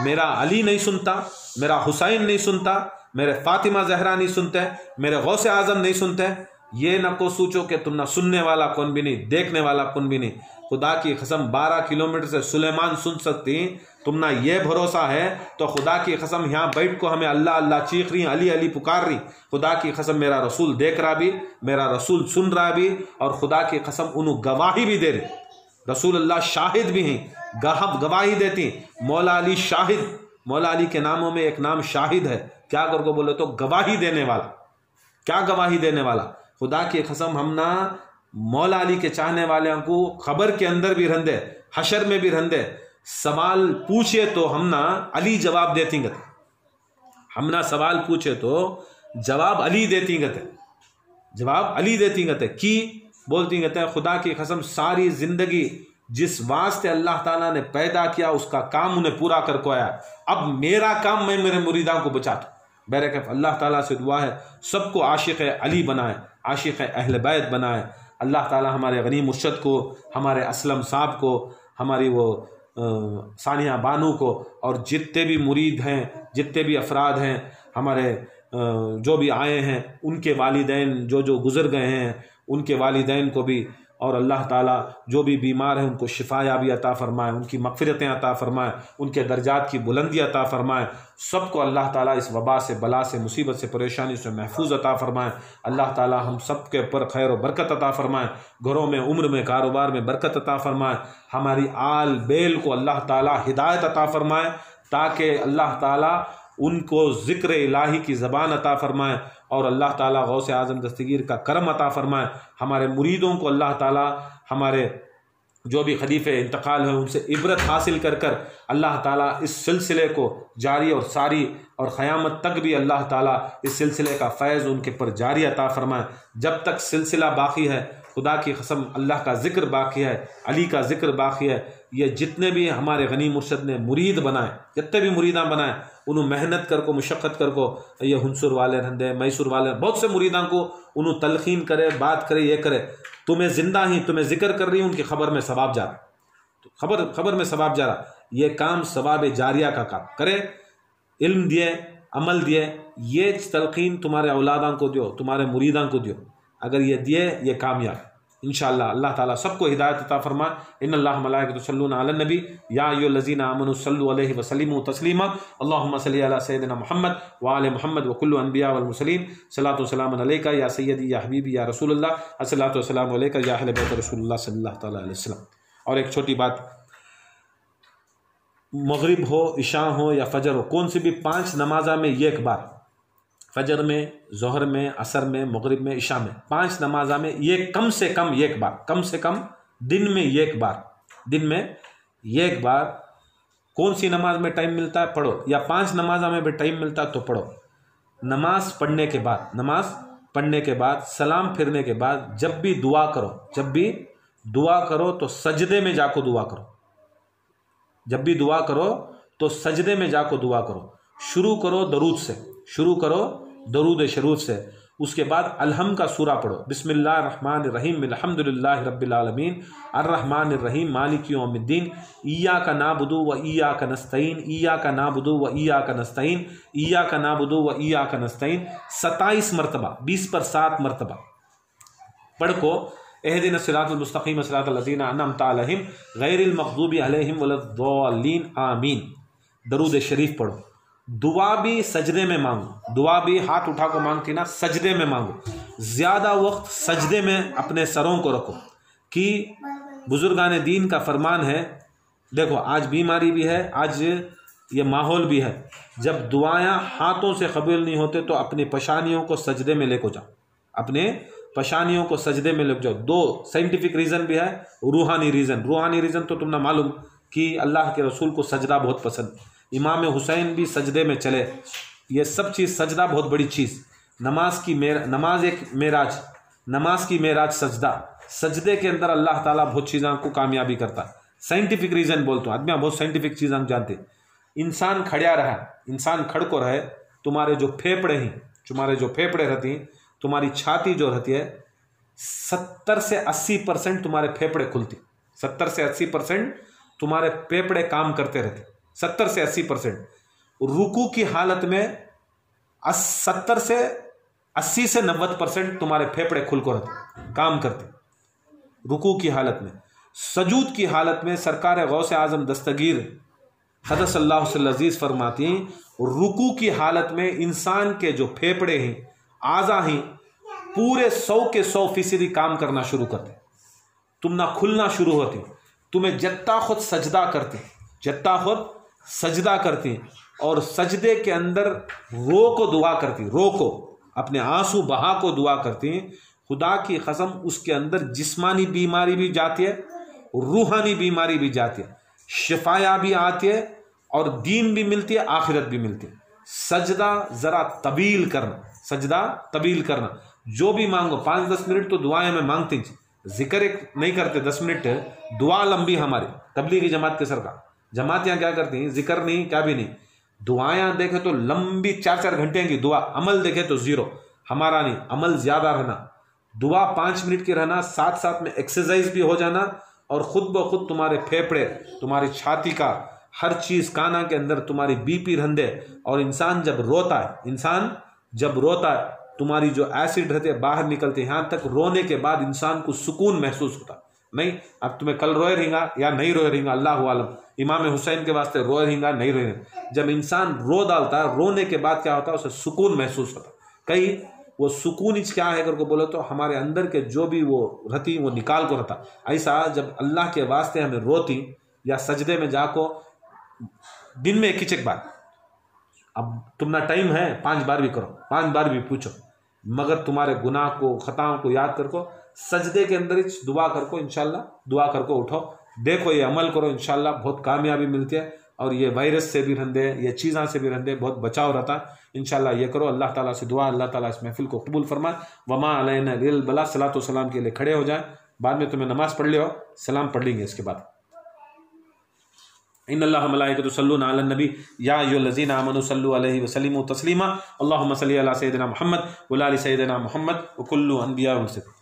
میرا علی نہیں سنتا، میرا حسین نہیں سنتا، میرے فاطمہ زہرا نہیں سنتے، میرے غوث اعظم نہیں سنتے. یہ نہ کو سوچو کہ تم نہ سننے والا کون بھی نہیں، دیکھنے والا کون بھی نہیں. خدا کی قسم 12 کلومیٹر سے سلیمان سن سکتی، تم نہ یہ بھروسہ ہے تو خدا کی قسم یہاں بیٹھ کو ہمیں اللہ اللہ چیخ رہی، علی علی پکار رہی. خدا کی قسم میرا رسول دیکھ رہا بھی، میرا رسول سن رہا بھی، اور خدا کی قسم انہوں گواہی بھی دے رہے. رسول اللہ شاہد بھی ہیں، گواہی دیتی. مولا علی شاہد، مولا علی کے ناموں میں ایک نام شاہد ہے. کیا کر کو بولے تو گواہی دینے والا. کیا گواہی دینے والا؟ خدا کی قسم ہم نہ مولا علی کے چاہنے والوں کو خبر کے اندر بھی رہندے، حشر میں بھی رہندے، سوال پوچھے تو ہم نہ علی جواب دیتی گے، ہم نہ سوال پوچھے تو جواب علی دیتی گے، جواب علی دیتی گے. کی بولتی گے خدا کی قسم ساری زندگی جس واسطے اللہ تعالیٰ نے پیدا کیا اس کا کام انہیں پورا کر کو آیا. اب میرا کام میں میرے مریداں کو بچاتا. بہرکیف اللہ تعالیٰ سے دعا ہے سب کو عاشق علی بنائے، عاشق اہل بیت بنائے. اللہ تعالیٰ ہمارے غنی مرشد کو، ہمارے اسلم صاحب کو، ہماری وہ ثانیہ بانو کو، اور جتنے بھی مرید ہیں، جتنے بھی افراد ہیں، ہمارے جو بھی آئے ہیں، ان کے والدین جو گزر گئے ہیں، ان کے والدین کو بھی اور اللہ تعالیٰ جو بھی بیمار ہیں ان کو شفا یابی عطا فرمائے، ان کی مغفرتیں عطا فرمائے، ان کے درجات کی بلندی عطا فرمائے، سب کو اللہ تعالیٰ اس وبا سے، بلا سے، مصیبت سے، پریشانی سے محفوظ عطا فرمائے۔ اللہ تعالیٰ ہم سب کے اوپر خیر و برکت عطا فرمائے، گھروں میں، عمر میں، کاروبار میں برکت عطا فرمائے، ہماری آل بیل کو اللہ تعالیٰ ہدایت عطا فرمائے، تاکہ اللہ تعالیٰ ان کو ذکر الہی کی زبان عطا فرمائے، اور اللہ تعالیٰ غوث اعظم دستگیر کا کرم عطا فرمائے۔ ہمارے مریدوں کو اللہ تعالیٰ، ہمارے جو بھی خلیفہ انتقال ہوئے، ان سے عبرت حاصل کر کر اللہ تعالیٰ اس سلسلے کو جاری اور ساری اور قیامت تک بھی اللہ تعالیٰ اس سلسلے کا فیض ان کے پر جاری عطا فرمائے۔ جب تک سلسلہ باقی ہے، خدا کی قسم اللہ کا ذکر باقی ہے، علی کا ذکر باقی ہے، یہ جتنے بھی ہمارے غنی مرشد نے مرید بنائے، جتنے بھی مریداں بنائے، انہوں محنت کر کو، مشقت کر کو، یہ ہنسر والے رہندے، میسور والے، بہت سے مریداں کو انہوں تلقین کرے، بات کرے، یہ کرے، تمہیں زندہ ہی تمہیں ذکر کر رہی ہوں، ان کی خبر میں ثواب جا رہا، خبر میں ثواب جا رہا۔ یہ کام ثواب جاریہ کا کام کرے، علم دیے، عمل دیے، یہ تلقین تمہارے اولاداں کو دیو، تمہارے مریداں کو دیو، اگر یہ دیے یہ کامیاب انشاءاللہ۔ اللہ تعالیٰ سب کو ہدایت عطا فرمائے۔ ان اللہ ملائکۃ یصلون علی النبی یا ایھا الذین آمنوا صلوا علیہ وسلموا تسلیما اللهم صل علی سیدنا محمد وعلی محمد وکل انبیاء والمرسلین صلاۃ و سلام علیک یا سیدی یا حبیبی یا رسول اللہ الصلاۃ والسلام علیک یا اہل بیت رسول اللہ صلی اللہ تعالیٰ علیہ وسلم۔ اور ایک چھوٹی بات، مغرب ہو، عشاء ہو یا فجر ہو، کون سی بھی 5 نمازہ میں ایک بار، فجر میں، ظہر میں، عصر میں، مغرب میں، عشاء میں، 5 نمازہ میں یہ کم سے کم ایک بار، کم سے کم دن میں ایک بار، دن میں ایک بار، کون سی نماز میں ٹائم ملتا ہے پڑھو، یا 5 نمازہ میں بھی ٹائم ملتا ہے تو پڑھو۔ نماز پڑھنے کے بعد، سلام پھرنے کے بعد جب بھی دعا کرو تو سجدے میں جا کو دعا کرو، جب بھی دعا کرو تو سجدے میں جا کو دعا کرو۔ شروع کرو درود شریف سے، اس کے بعد الحمد کا سورہ پڑھو، بسم اللہ الرحمن الرحیم الحمدللہ رب العالمین الرحمن الرحیم مالک یوم الدین ایاک نعبد و ایاک نستعین ایاک نعبد و ایاک نستعین ایاک نعبد و ایاک نستعین 27 مرتبہ، 20 پر 7 مرتبہ پڑھ کو اہدنا الصراط المستقیم صراط الذین انعمت علیہم غیر المغضوب علیہم ولا الضالین آمین۔ درود شریف پڑھو۔ دعا بھی سجدے میں مانگو، دعا بھی ہاتھ اٹھا کو مانگتی نا، سجدے میں مانگو، زیادہ وقت سجدے میں اپنے سروں کو رکھو، کہ بزرگان دین کا فرمان ہے، دیکھو آج بیماری بھی ہے، آج یہ ماحول بھی ہے، جب دعائیں ہاتھوں سے قبول نہیں ہوتے تو اپنی پیشانیوں کو سجدے میں لے کو جاؤ، اپنے پیشانیوں کو سجدے میں لے جاؤ۔ 2 سائنٹیفک ریزن بھی ہے، روحانی ریزن تو تم نے معلوم کہ اللہ کے رسول کو سجدہ بہت پسند، امام حسین بھی سجدے میں چلے، یہ سب چیز، سجدہ بہت بڑی چیز، نماز ایک معراج، نماز کی معراج سجدے کے اندر اللہ تعالیٰ بہت چیزوں کو کامیابی کرتا ہے۔ سائنٹیفک ریزن بولتا ہوں، آدمی بہت سائنٹیفک چیزیں جانتے، انسان کھڑیا رہا، انسان کھڑ کو رہے، تمہارے جو پھیپڑے رہتی ہیں، تمہاری چھاتی جو رہتی ہے، 70 سے 80% تمہارے پھیپڑے کھلتی، 70 سے 80% تمہارے پھیپڑے کام کرتے رہتے، 70 سے 80%۔ رکوع کی حالت میں 70 سے 80 سے 90% تمہارے پھیپڑے کھل کو رہتے، کام کرتے رکوع کی حالت میں۔ سجود کی حالت میں سرکار غوث اعظم دستگیر قدس اللہ وسلم عزیز فرماتی ہیں، رکوع کی حالت میں انسان کے جو پھیپڑے ہیں، اعضاء ہیں، پورے 100% کام کرنا شروع کرتے، تم نہ کھلنا شروع ہوتی، تمہیں جتا خود سجدہ کرتی اور سجدے کے اندر رو کو دعا کرتی، رو کو اپنے آنسو بہا کو دعا کرتی ہیں۔ خدا کی قسم اس کے اندر جسمانی بیماری بھی جاتی ہے، روحانی بیماری بھی جاتی ہے، شفایا بھی آتی ہے، اور دین بھی ملتی ہے، آخرت بھی ملتی ہے۔ سجدہ ذرا طویل کرنا، جو بھی مانگو 5-10 منٹ تو دعائیں میں مانگتے ہیں، ذکر نہیں کرتے 10 منٹ، دعا لمبی ہماری تبلیغی جماعت کے سرکار، جماعتیاں کیا کرتی ہیں، ذکر نہیں، کیا بھی نہیں، دعائیں دیکھے تو لمبی 4-4 گھنٹے کی دعا، عمل دیکھے تو 0، ہمارا نہیں، عمل زیادہ رہنا، دعا 5 منٹ کی رہنا، ساتھ میں ایکسرسائز بھی ہو جانا، اور خود بخود تمہارے پھیپڑے، تمہاری چھاتی کا ہر چیز، کانا کے اندر تمہاری بی پی رہندے، اور انسان جب روتا ہے تمہاری جو ایسڈ رہتے باہر نکلتے، یہاں تک رونے کے بعد انسان کو سکون محسوس ہوتا نہیں. اب تمہیں کل روئے رہیں گا یا نہیں روئے رہیں گا اللہ عالم. امام حسین کے واسطے روئے رہیں گا نہیں روئے رہیں گا. جب انسان رو ڈالتا ہے، رونے کے بعد کیا ہوتا ہے، اسے سکون محسوس ہوتا. کئی وہ سکون کیا ہے اگر کو بولو تو ہمارے اندر کے جو بھی وہ رہتی وہ نکال کو رہتا. ایسا جب اللہ کے واسطے ہمیں روتی یا سجدے میں جا کو دن میں ایک بار، اب تمہارا ٹائم ہے 5 بار بھی کرو، 5 بار بھی پوچھو، مگر تمہارے گناہ کو خطاؤں کو یاد کر کو سجدے کے اندر دعا کر کو، انشاءاللہ دعا کر کو اٹھو. دیکھو یہ عمل کرو، انشاءاللہ بہت کامیابی ملتی ہے. اور یہ وائرس سے بھی رہندے، یہ چیزاں سے بھی رہندے، بہت بچاؤ رہتا ہے. انشاءاللہ یہ کرو. اللہ تعالیٰ سے دعا اللہ تعالیٰ اس محفل کو قبول فرمائے. وما علینا الا البلاغ. صلاۃ و سلام کے لیے کھڑے ہو جائیں. بعد میں تمہیں نماز پڑھ لے ہو، سلام پڑھ لیں گے اس کے بعد. ان اللہ ملائکۃ یصلون علی النبی یا ایھا الذین آمنوا صلوا علیہ وسلموا تسلیما. اللهم صل علی سیدنا محمد وعلی آل سیدنا محمد وکل انبیاء مرسلین.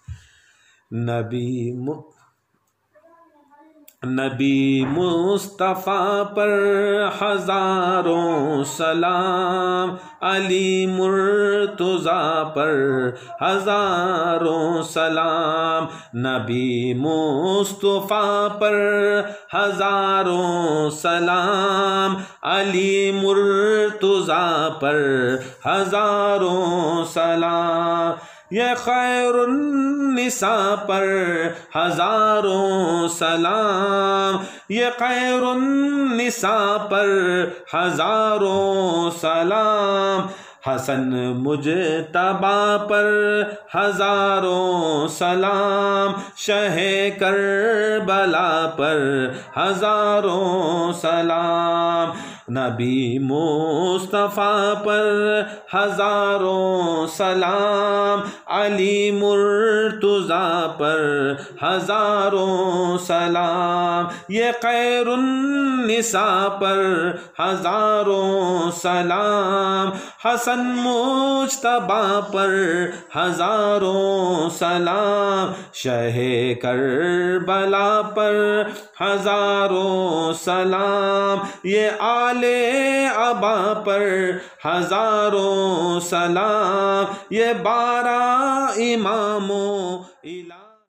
نبی مصطفیٰ پر ہزاروں سلام، علی مرتضیٰ پر ہزاروں سلام. نبی مصطفیٰ پر ہزاروں سلام، علی مرتضیٰ پر ہزاروں سلام. یہ خیر النساء پر ہزاروں سلام، یہ خیر النساء پر ہزاروں سلام. حسن مجتبیٰ پر ہزاروں سلام، شہ کربلا پر ہزاروں سلام. نبی مصطفیٰ پر ہزاروں سلام، علی مرتضیٰ پر ہزاروں سلام. یہ خیر النساء پر ہزاروں سلام، حسن مجتبیٰ پر ہزاروں سلام، شہ کربلا پر ہزاروں سلام. یہ آل ابا پر ہزاروں سلام، یہ 12 اماموں